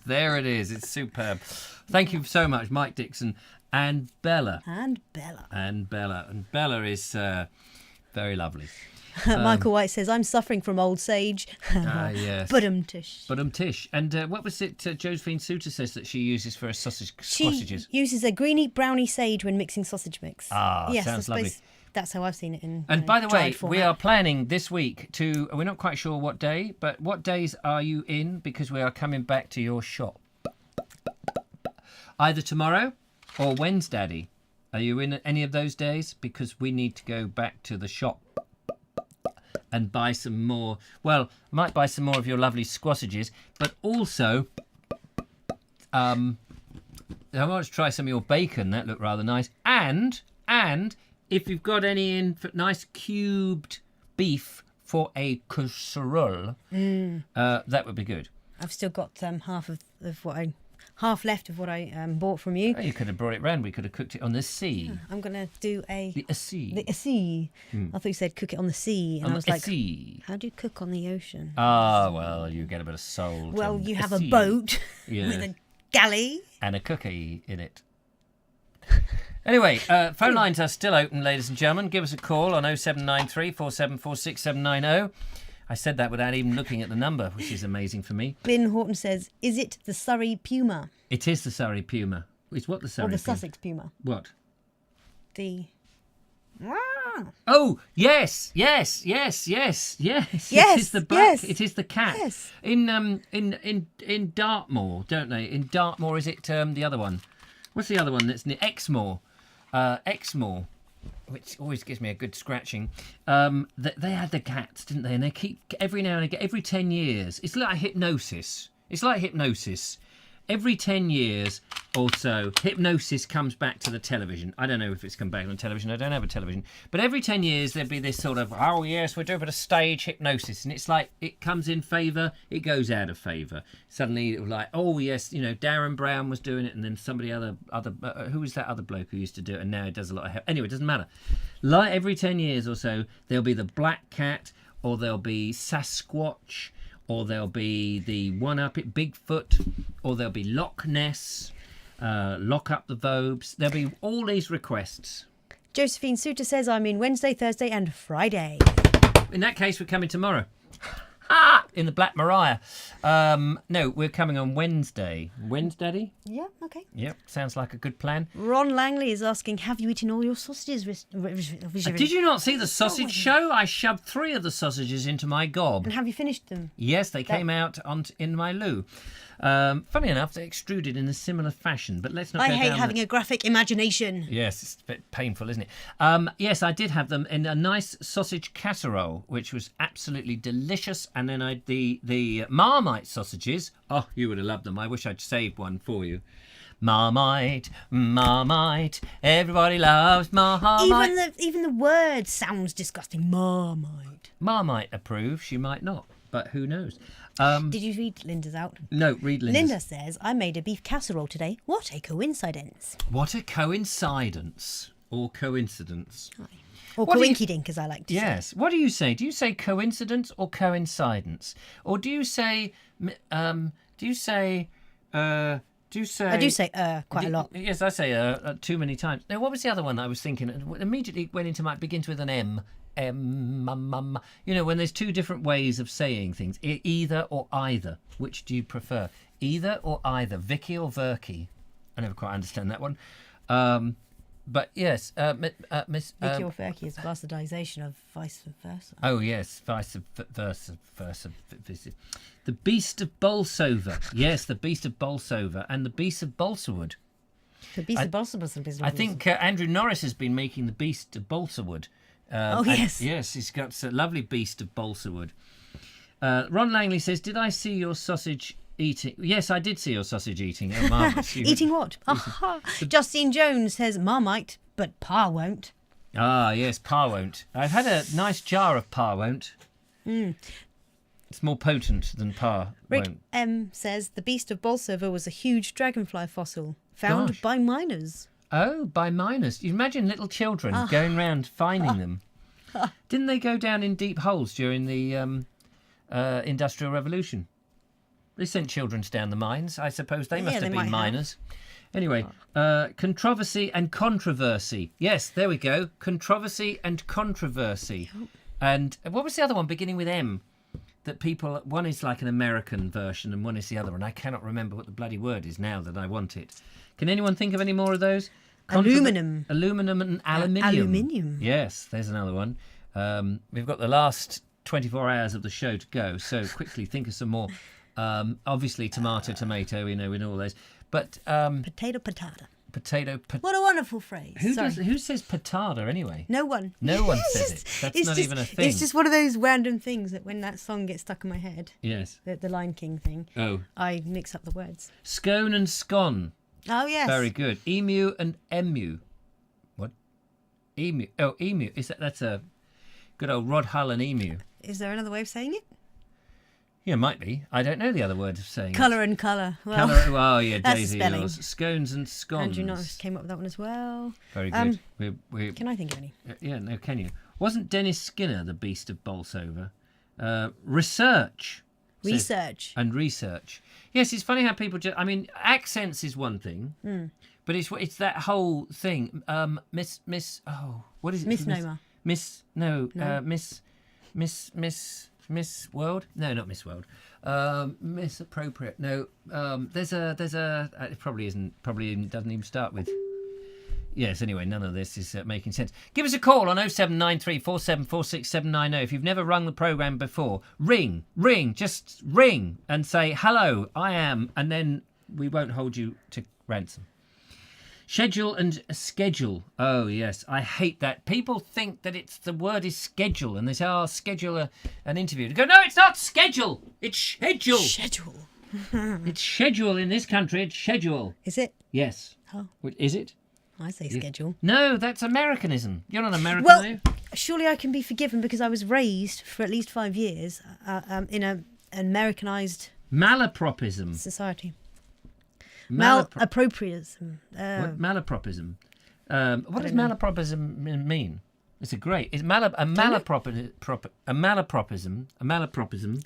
there it is. It's superb. Thank you so much, Mike Dixon and Bella. And Bella. And Bella. And Bella is very lovely. Michael White says, I'm suffering from old sage. Yes. But-um-tish. Tish. And what was it Josephine Suter says that she uses for her sausages? She uses a greeny brownie sage when mixing sausage mix. Ah, yes, sounds I suppose lovely. That's how I've seen it in And by the way, dried we format. are planning this week to, we're not quite sure what day, but what days are you in? Because we are coming back to your shop. Either tomorrow or Wednesday. Are you in any of those days? Because we need to go back to the shop and buy some more. Well, I might buy some more of your lovely squassages, but also I want to try some of your bacon. That looked rather nice. And if you've got any in for nice cubed beef for a casserole, that would be good. I've still got half left of what I bought from you. Oh, you could have brought it round. We could have cooked it on the sea. I'm going to do The sea. the sea. I thought you said cook it on the sea. And On I was the like, sea. how do you cook on the ocean? Ah, well, you get a bit of soul. Well, to you have a a sea. boat Yeah. with a galley. And a cookie in it. Anyway, phone lines are still open, ladies and gentlemen. Give us a call on 0793 474 6790. I said that without even looking at the number, which is amazing for me. Glyn Horton says, is it the Surrey Puma? It is the Surrey Puma. It's what the Surrey Or the Puma? Sussex Puma? What? The... Oh, yes. It is the black. yes. It is the cat. Yes. In Dartmoor, don't they? In Dartmoor, is it the other one? What's the other one that's near Exmoor? Exmoor. which always gives me a good scratching. They had the cats, didn't they? And they keep every now and again, every 10 years. It's like hypnosis. Every 10 years or so, hypnosis comes back to the television. I don't know if it's come back on television. I don't have a television. But every 10 years, there'd be this sort of, oh, yes, we're doing a bit of stage hypnosis. And it's like, it comes in favour, it goes out of favour. Suddenly, it was like, oh, yes, Darren Brown was doing it. And then somebody who was that other bloke who used to do it? And now he does a lot of... Anyway, it doesn't matter. Like every 10 years or so, there'll be the Black Cat, or there'll be Sasquatch, or there'll be the one-up-it Bigfoot, or there'll be Loch Ness, Lock Up the Vobes. There'll be all these requests. Josephine Suter says, I'm in Wednesday, Thursday and Friday. In that case, we're coming tomorrow. In the Black Mariah. No, we're coming on Wednesday. Wednesday? Yeah, okay. Yep, sounds like a good plan. Ron Langley is asking, have you eaten all your sausages? Did you not see the sausage show? I shoved 3 of the sausages into my gob. And have you finished them? Yes, they came out in my loo. Funny enough, they're extruded in a similar fashion, but let's not I go hate down having a graphic imagination. Yes, it's a bit painful, isn't it? Yes, I did have them in a nice sausage casserole, which was absolutely delicious. And then I had the Marmite sausages. Oh, you would have loved them. I wish I'd saved one for you. Marmite, Marmite, everybody loves Marmite. Even the word sounds disgusting. Marmite. Marmite approves, she might not, but who knows? Did you read Linda's out? No, read Linda's. Linda says, I made a beef casserole today. What a coincidence. What a coincidence or coincidence. Or coinkydink, as I like to say. Yes. What do you say? Do you say coincidence or coincidence? Or do you say... I do say quite a lot. Yes, I say too many times. Now, what was the other one that I was thinking? Immediately went into begins with an M. When there's 2 different ways of saying things. Either or either. Which do you prefer? Either or either. Vicky or Verky? I never quite understand that one. But yes, Miss... Vicky or Verky is bastardisation of vice versa. Oh, yes, vice versa. The Beast of Bolsover. Yes, the Beast of Bolsover and the Beast of Balsawood. The Beast of Balsawood. I think Andrew Norris has been making the Beast of Balsawood. Yes. Yes, he's got a lovely Beast of Balsawood. Ron Langley says, did I see your sausage eating? Yes, I did see your sausage eating. Oh, marvellous. Eating what? Justine Jones says Marmite, but Pa won't. Ah, yes, Pa won't. I've had a nice jar of Pa won't. It's more potent than Pa Rick won't. M says the Beast of Bolsover was a huge dragonfly fossil found by miners. Oh, by miners. You imagine little children going round finding them. Didn't they go down in deep holes during the Industrial Revolution? They sent children down the mines. I suppose they must have been miners. Anyway, controversy and controversy. Yes, there we go. Controversy and controversy. And what was the other one beginning with M? That people, one is like an American version and one is the other one. I cannot remember what the bloody word is now that I want it. Can anyone think of any more of those? Aluminum. Aluminum and aluminium. Aluminium. Yes, there's another one. We've got the last 24 hours of the show to go, so quickly think of some more. Obviously, tomato, we know all those. But Potato. What a wonderful phrase. Who says patada anyway? No one. No one says it. That's not even a thing. It's just one of those random things that when that song gets stuck in my head. Yes. The Lion King thing. Oh. I mix up the words. Scone and scone. Oh, yes. Very good. Emu and emu. What? Emu. Oh, emu. That's a good old Rod Hull and emu. Is there another way of saying it? Yeah, might be. I don't know the other word of saying Colour and colour. Well, colour. Oh, yeah, that's Daisy spelling. yours. Scones and scones. Andrew Norris came up with that one as well. Very good. Can I think of any? Yeah, no, can you? Wasn't Dennis Skinner the Beast of Bolsover? Research. And research. Yes, it's funny how people just... I mean, accents is one thing, but it's that whole thing. Miss... Oh, what is it? Misnomer. Miss World? No, not Miss World. Misappropriate. No. There's a. It probably isn't. Probably doesn't even start with. Yes. Anyway, none of this is making sense. Give us a call on 0793 4746 790 if you've never rung the programme before. Ring, just ring and say hello. I am, and then we won't hold you to ransom. Schedule and schedule. Oh, yes. I hate that. People think that the word is schedule, and they say, oh, schedule an interview. They go, no, it's not schedule. It's schedule. Schedule. It's schedule in this country. It's schedule. Is it? Yes. Oh. Is it? I say schedule. No, that's Americanism. You're not American, Well, are you? surely I can be forgiven because I was raised for at least 5 years in an Americanized Malapropism. society. Malapro- Malapropism. What malapropism? What does malapropism mean? It's a malapropism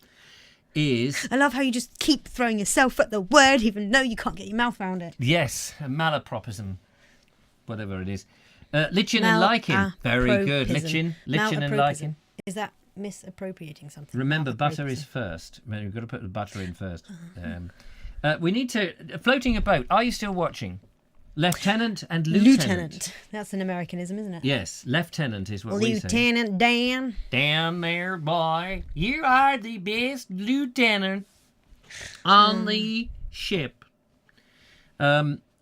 is I love how you just keep throwing yourself at the word even though you can't get your mouth around it. yes, a malapropism, whatever it is. Lichen and lichen, very good. Lichen and lichen. Is that misappropriating something? Remember, butter is first. You've got to put the butter in first. We need to floating a boat. Are you still watching? Lieutenant and lieutenant. That's an Americanism, isn't it? Yes, lieutenant is what we say. Lieutenant Dan. Down there, boy. You are the best lieutenant on the ship.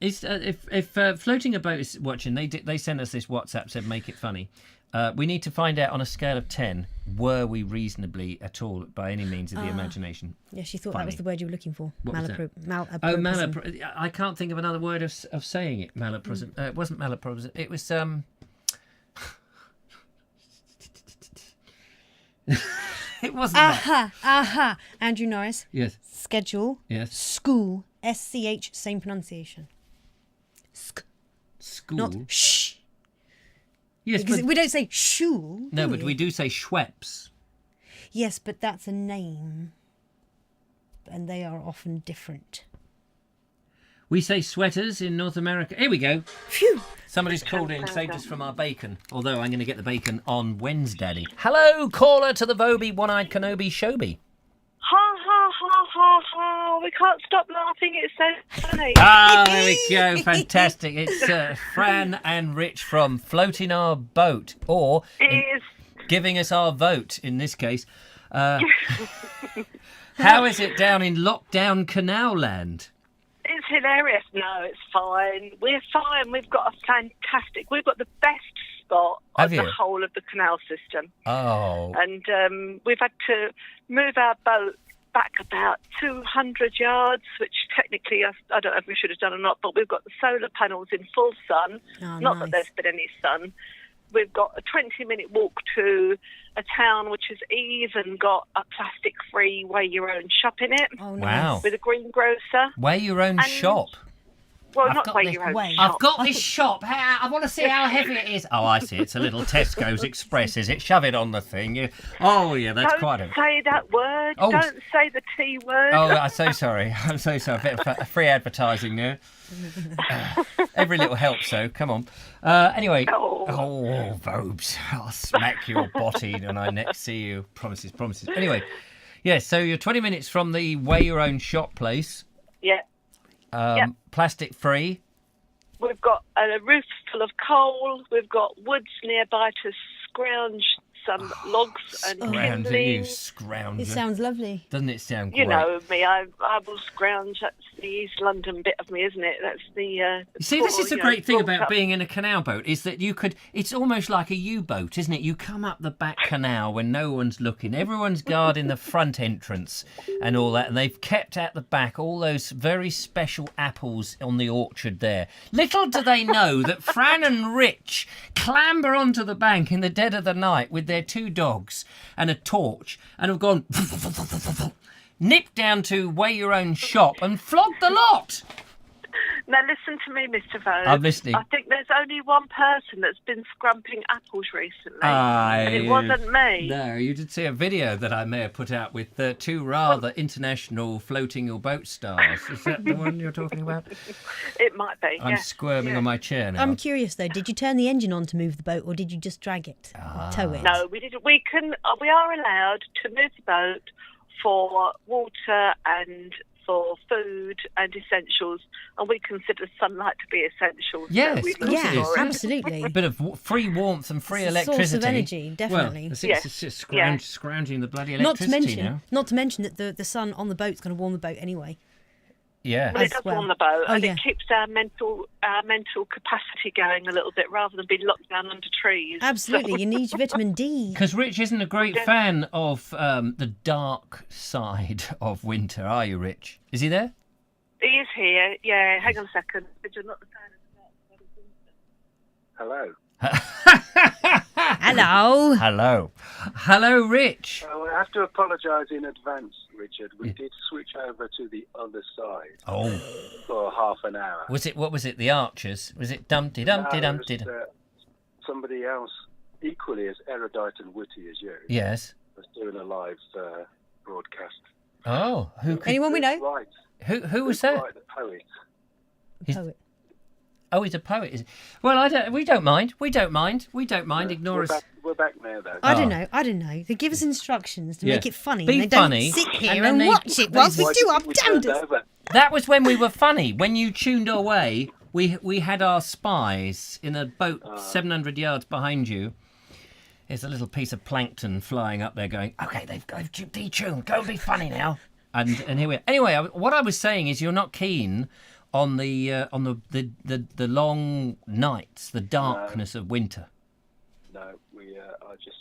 If floating a boat is watching, they sent us this WhatsApp, said make it funny. We need to find out on a scale of 10, were we reasonably at all, by any means of the imagination? Yeah, she thought funny. that was the word you were looking for. What was that? Malapropism. I can't think of another word of saying it. Malapropism. It wasn't malapropism. It was it wasn't that. Aha. Andrew Norris. Yes. Schedule. Yes. School. SCH, same pronunciation. School. Not shh. Yes, Because but we don't say shul. no, do but we do say Schweppes. Yes, but that's a name. And they are often different. We say sweaters in North America. Here we go. Phew. Somebody's called in, saved us from our bacon. Although I'm going to get the bacon on Wednesday. Hello, caller to the Vobie One-Eyed Kenobi Shobi. Ha ha ha ha ha! We can't stop laughing. It's so funny. Ah, there we go. Fantastic. It's Fran and Rich from Floating Our Boat, or It is. giving us our vote in this case. How is it down in lockdown canal land? It's hilarious. No, it's fine. We're fine. We've got a fantastic. We've got the best spot Have on you? the whole of the canal system, Oh, and we've had to move our boat back about 200 yards, which technically I don't know if we should have done or not, but we've got the solar panels in full sun. Oh, Not nice. that there's been any sun. We've got a 20-minute walk to a town which has even got a plastic-free weigh-your-own shop in it Oh, wow. nice. with a greengrocer. Weigh your own And- shop. Well, I've not got weigh-your-own Weigh. shop. I've got this shop. I want to see how heavy it is. Oh, I see. It's a little Tesco's Express, is it? Shove it on the thing. Oh, yeah, that's Don't quite a... say that word. Oh. Don't say the T word. Oh, I'm so sorry. I'm so sorry. A bit of free advertising there. Every little helps, though. Come on. Anyway. Oh. Oh, Vobes. I'll smack your body when I next see you. Promises. Anyway. Yeah, so you're 20 minutes from the Weigh Your Own Shop place. Yeah. Yep. Plastic free. We've got a roof full of coal. We've got woods nearby to scrounge some logs and Scrounger, you kindling. scrounger. It sounds lovely. Doesn't it sound great? You know me, I will scrounge. That's the East London bit of me, isn't it? That's the. You see, this is the great thing about up. being in a canal boat is that you could. It's almost like a U-boat, isn't it? You come up the back canal when no one's looking. Everyone's guarding the front entrance and all that, and they've kept at the back all those very special apples on the orchard there. Little do they know that Fran and Rich clamber onto the bank in the dead of the night with their 2 dogs and a torch and have gone nip down to Weigh Your Own Shop and flog the lot. Now listen to me, Mr. Vobes. I'm listening. I think there's only one person that's been scrumping apples recently, and it wasn't me. No, you did see a video that I may have put out with 2 rather international floating your boat stars. Is that the one you're talking about? It might be. I'm squirming on my chair now. I'm curious though. Did you turn the engine on to move the boat, or did you just drag it, or tow it? No, we didn't. We are allowed to move the boat for water and for food and essentials, and we consider sunlight to be essential. Yes, so we of course look it Yeah, is. for it. absolutely. A bit of free warmth and free It's a electricity. source of energy, definitely. Well, it's Yes. just Yeah. scrounging the bloody Not to electricity mention, now. not to mention that the sun on the boat's going to warm the boat anyway. Yeah. Well, it As does well. warm the boat, Oh, and yeah. it keeps our mental capacity going a little bit, rather than being locked down under trees. Absolutely, you need your vitamin D. Because Rich isn't a great fan of the dark side of winter, are you, Rich? Is he there? He is here. Yeah, hang on a second. You're not the fan of the dark side of winter. Hello. Hello. Hello. Hello, Rich. I have to apologise in advance, Richard. We did switch over to the other side Oh. for half an hour. What was it, the Archers? Was it Dumpty Dumpty No, Dumpty? it was, somebody else equally as erudite and witty as you Yes. was doing a live broadcast. Oh, who could, Anyone we know? Right. who was that? Right, the poet. Poet. Oh, he's a poet. Is he? Well, we don't mind. We don't mind. Ignore us. We're back now, though. I don't know. They give us instructions to Yeah. make it funny. Be and they funny, don't sit and here then and they- watch it whilst we Why do you our think we turned damnedest. over? That was when we were funny. When you tuned away, we had our spies in a boat 700 yards behind you. There's a little piece of plankton flying up there going, okay, they've detuned. Go and be funny now. And here we are. Anyway, what I was saying is you're not keen on the long nights, the darkness of winter. No, we are just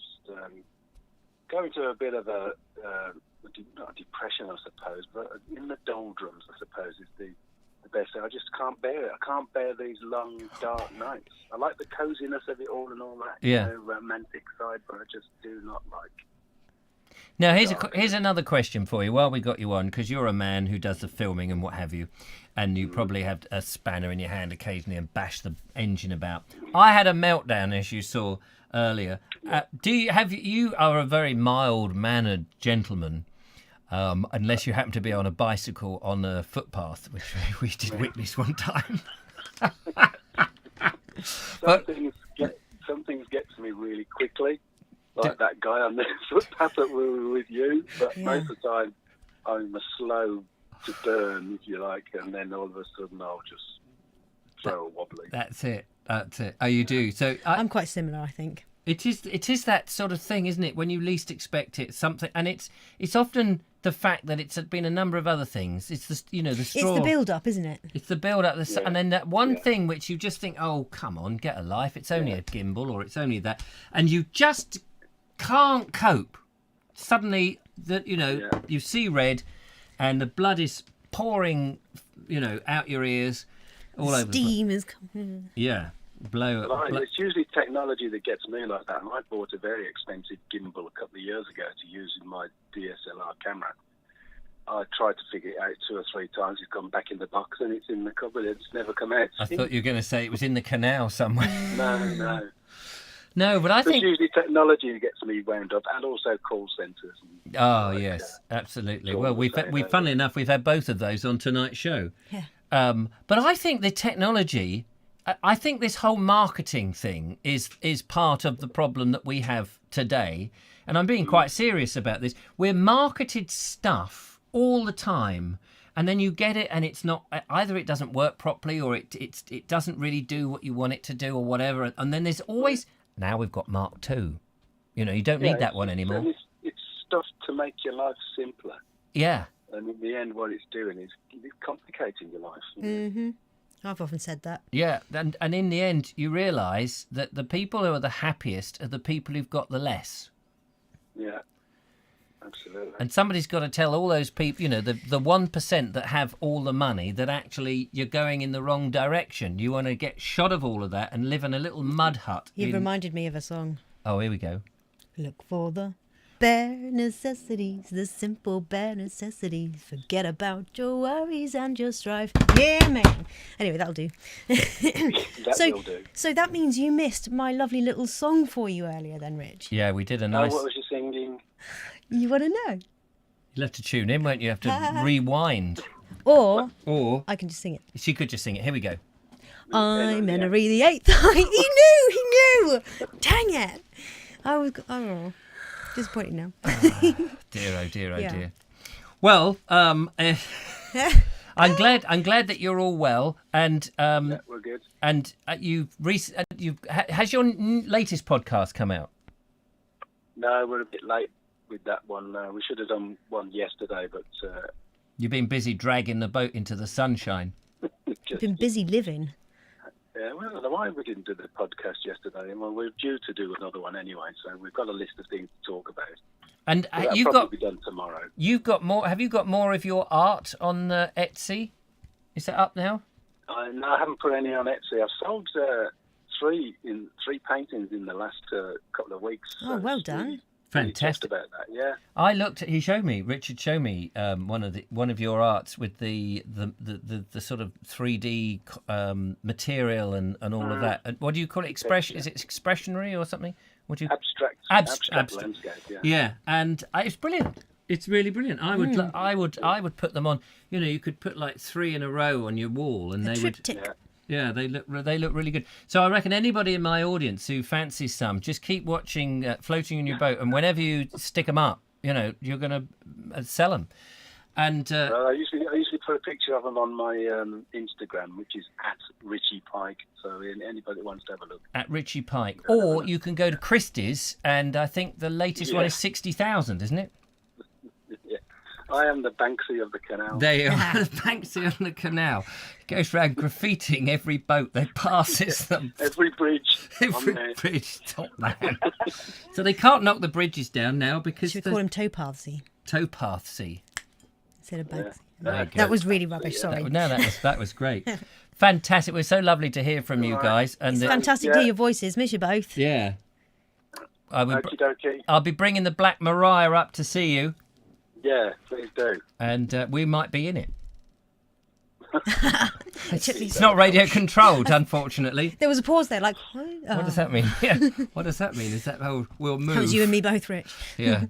going through a bit of a not a depression, I suppose, but in the doldrums, I suppose, is the best thing. I just can't bear it. I can't bear these long, dark nights. I like the coziness of it all and all that, Yeah. romantic side, but I just do not like. Now, here's another question for you while we got you on, because you're a man who does the filming and what have you, and you probably have a spanner in your hand occasionally and bash the engine about. I had a meltdown, as you saw earlier. You are a very mild-mannered gentleman, unless you happen to be on a bicycle on a footpath, which we did witness one time. Some things get to me really quickly. Like that guy on the footpath that we were with you, but most of the time I'm a slow to burn, if you like, and then all of a sudden I'll just throw a wobbly. That's it. Oh, you do. So I'm quite similar, I think. It is that sort of thing, isn't it? When you least expect it, something, and it's often the fact that it's been a number of other things. It's the straw. It's the build-up, isn't it? It's the build-up, and then that one thing which you just think, oh, come on, get a life. It's only a gimbal, or it's only that, and you just can't cope. Suddenly, you see red, and the blood is pouring, out your ears, all over. Steam is coming. Yeah, It's usually technology that gets me like that. And I bought a very expensive gimbal a couple of years ago to use in my DSLR camera. I tried to figure it out 2 or 3 times. It's gone back in the box and it's in the cupboard. It's never come out. I thought you were going to say it was in the canal somewhere. No. No, but I It's think usually technology that gets me wound up, and also call centres. Oh yes, absolutely. Well, funnily enough, we've had both of those on tonight's show. Yeah. But I think the technology, I think this whole marketing thing is part of the problem that we have today. And I'm being quite serious about this. We're marketed stuff all the time, and then you get it, and it's not either. It doesn't work properly, or it doesn't really do what you want it to do, or whatever. And then there's always. Now we've got Mark II. You don't need that one anymore. It's stuff to make your life simpler. Yeah. And in the end, what it's doing is complicating your life. Mm-hmm. I've often said that. Yeah, and in the end, you realise that the people who are the happiest are the people who've got the less. Yeah, absolutely. And somebody's got to tell all those people, the 1% that have all the money, that actually you're going in the wrong direction. You want to get shot of all of that and live in a little mud hut. You've reminded me of a song. Oh, here we go. Look for the bare necessities, the simple bare necessities. Forget about your worries and your strife. Yeah, man. Anyway, that'll do. That will do. So that means you missed my lovely little song for you earlier then, Rich. Yeah, we did a Oh, nice... what was you singing? You want to know? You'll have to tune in, won't you? You have to rewind. Or I can just sing it. She could just sing it. Here we go. I'm Henry the Eighth. He knew! Dang it! I was... Oh... disappointed now. Dear, oh dear, oh Yeah. dear. Well, I'm glad that you're all well, and Yeah, we're good. and has your latest podcast come out? No, we're a bit late with that one. We should have done one yesterday, but You've been busy dragging the boat into the sunshine. I've been busy living. Yeah, well, I don't know why we didn't do the podcast yesterday. Well, we're due to do another one anyway, so we've got a list of things to talk about. And So that'll you've probably got be done tomorrow. you've got more. Have you got more of your art on Etsy? Is that up now? No, I haven't put any on Etsy. I've sold three paintings in the last couple of weeks. Oh, well it's done. really Fantastic. chuffed about that. Yeah. I looked at. Richard showed me one of your arts with the sort of 3D material and all of that. And what do you call it? Expression? Is it expressionary or something? What do you? Abstract landscape. Yeah. Yeah, and it's brilliant. It's really brilliant. I would put them on. You know, you could put like 3 in a row on your wall, and they would. Triptych. Yeah, they look really good. So I reckon anybody in my audience who fancies some, just keep watching Floating in Your Boat, and whenever you stick them up, you know, you're going to sell them. And I usually put a picture of them on my Instagram, which is at Richie Pike. So anybody that wants to have a look. At Richie Pike. Or you can go to Christie's, and I think the latest one is 60,000, isn't it? Yeah. I am the Banksy of the canal. There you are, the Banksy on the canal. He goes round graffitiing every boat that passes them. Every bridge. Every bridge, top man. So they can't knock the bridges down now because Should we call him Towpathsy Towpathsy. instead of Banksy? There you go. That was really rubbish, sorry. No, that was great. Fantastic. It was so lovely to hear from you guys. And It's fantastic to hear your voices. Miss you both. Yeah. Okie dokie. I'll be bringing the Black Mariah up to see you. Yeah, please do. And we might be in it. It's not radio controlled, unfortunately. There was a pause there, like, what? What does that mean? Yeah. What does that mean? Is that how we'll move? That was you and me both, Rich. Yeah.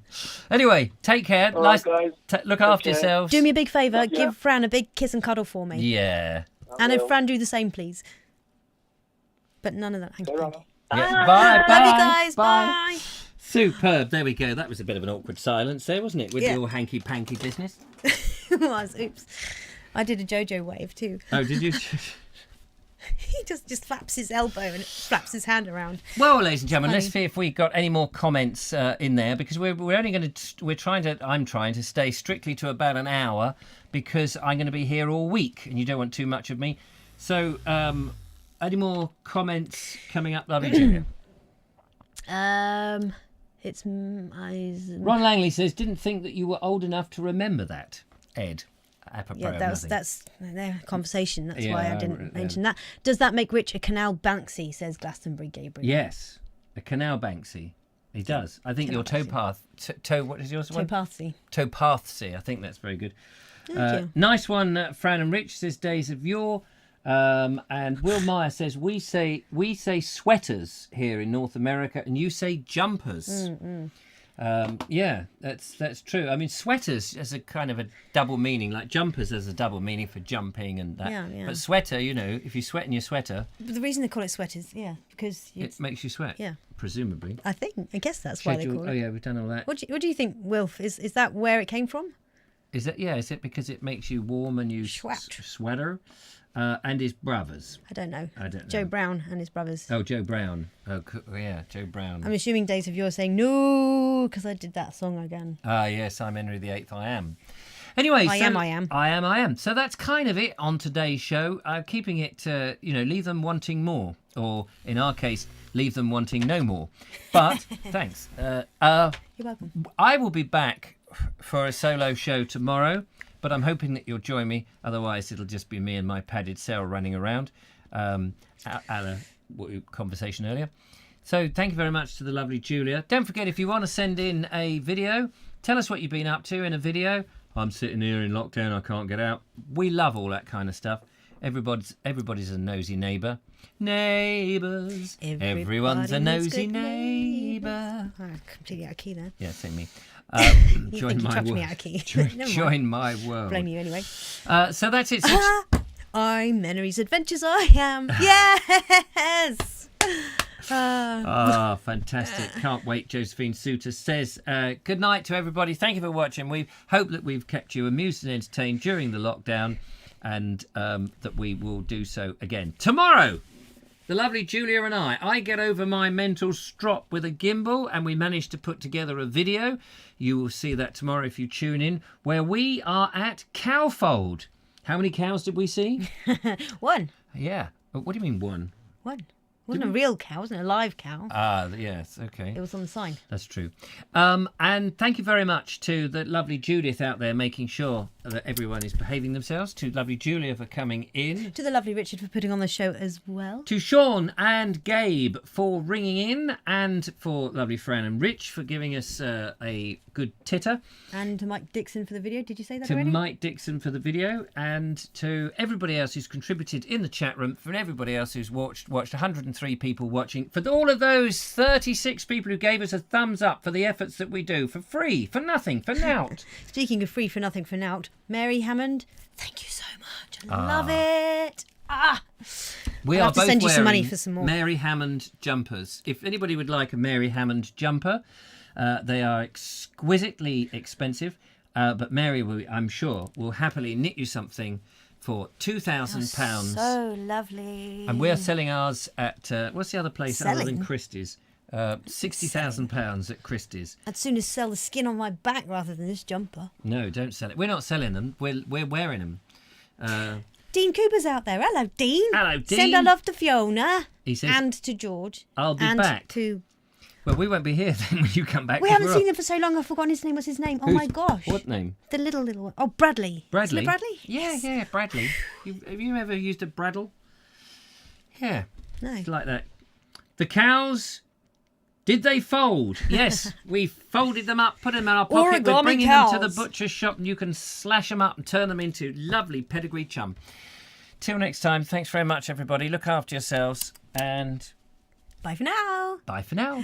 Anyway, take care. All right, guys. Look after yourselves. Do me a big favour. Yeah. Give Fran a big kiss and cuddle for me. Yeah. And if Fran do the same, please. But none of that. Thank you. Yeah. Bye. Bye. Love you guys. Bye. Superb. There we go. That was a bit of an awkward silence there, wasn't it? With your hanky-panky business. It was. Oops. I did a JoJo wave too. Oh, did you? He just flaps his elbow and flaps his hand around. Well, ladies and gentlemen, let's see if we got any more comments in there, because I'm trying to stay strictly to about an hour, because I'm going to be here all week, and you don't want too much of me. So, any more comments coming up, lovely Julia? It's Ron Langley says, didn't think that you were old enough to remember that, Ed. Apropos of nothing. that's their conversation. That's Yeah, why I didn't mention that. Does that make Rich a canal Banksy? Says Glastonbury Gabriel. Yes, a canal Banksy. He does. I think your towpath. What is yours? Towpathsy. Towpathsy. I think that's very good. Thank you. Nice one, Fran and Rich says Days of Yore. And Will Meyer says we say sweaters here in North America, and you say jumpers. Yeah, that's true. I mean, sweaters has a kind of a double meaning, like jumpers has a double meaning for jumping and that. Yeah. But sweater, you know, if you sweat in your sweater, But the reason they call it sweaters, because it makes you sweat. Yeah. Presumably. I guess that's why they call it. Oh yeah, we've done all that. What do you think, Wilf? Is that where it came from? Is it because it makes you warm and you sweater? And his brothers. I don't know. Joe Brown and his brothers. Oh, Joe Brown. Oh, yeah, Joe Brown. I'm assuming Days of Yours saying no because I did that song again. Ah, yes, I'm Henry VIII. I am. Anyway, I am. So that's kind of it on today's show. Keeping it, leave them wanting more, or in our case, leave them wanting no more. But thanks. You're welcome. I will be back for a solo show tomorrow. But I'm hoping that you'll join me. Otherwise, it'll just be me and my padded cell running around at a conversation earlier. So thank you very much to the lovely Julia. Don't forget, if you want to send in a video, tell us what you've been up to in a video. I'm sitting here in lockdown, I can't get out. We love all that kind of stuff. Everybody's a nosy neighbour. Neighbours. Everyone's a nosy neighbour. Oh, completely out of key there. Yeah, same me. Join my world. Me out of key. Join my world. Blame you anyway. So that's it. I'm Henry's Adventures. I am. Yes. Fantastic. Can't wait. Josephine Suter says, good night to everybody. Thank you for watching. We hope that we've kept you amused and entertained during the lockdown, and that we will do so again tomorrow. the lovely Julia and I get over my mental strop with a gimbal, and we managed to put together a video. You will see that tomorrow if you tune in, where we are at Cowfold. How many cows did we see? 1. Yeah. What do you mean 1? 1. It wasn't a real cow, it wasn't a live cow. Ah, yes, okay. It was on the sign. That's true. And thank you very much to the lovely Judith out there making sure that everyone is behaving themselves, to lovely Julia for coming in, To the lovely Richard for putting on the show as well. to Sean and Gabe for ringing in, and for lovely Fran and Rich for giving us a good titter, And to Mike Dixon for the video. Did you say that to already? Mike Dixon for the video, and to everybody else who's contributed in the chat room, for everybody else who's watched 103 people watching, for all of those 36 people who gave us a thumbs up for the efforts that we do for free, for nothing, for nout. Speaking of free for nothing for nout, Mary Hammond, thank you so much. I love it. We I'll are have to both send you some money wearing for some more. Mary Hammond jumpers. If anybody would like a Mary Hammond jumper, they are exquisitely expensive, but Mary, I'm sure, will happily knit you something for £2,000. So lovely. And we're selling ours at, what's the other place other than Selling? Christie's? £60,000 at Christie's. I'd sooner sell the skin on my back rather than this jumper. No, don't sell it. We're not selling them. We're wearing them. Dean Cooper's out there. Hello, Dean. Hello, Dean. Send our love to Fiona. He says, and to George. I'll be and back. To... Well, we won't be here then when you come back. We 'cause haven't we're seen off. him for so long, I've forgotten his name. What's his name? Oh, my gosh. What name? The little one. Oh, Bradley. Bradley? Isn't it Bradley? Yeah, Bradley. Have you ever used a Braddle? Yeah. No. It's like that. The cows, did they fold? Yes, we folded them up, put them in our pocket. We're Origami bringing them to the cows. butcher's shop, and you can slash them up and turn them into lovely pedigree chum. Till next time, thanks very much, everybody. Look after yourselves, and Bye for now. bye for now.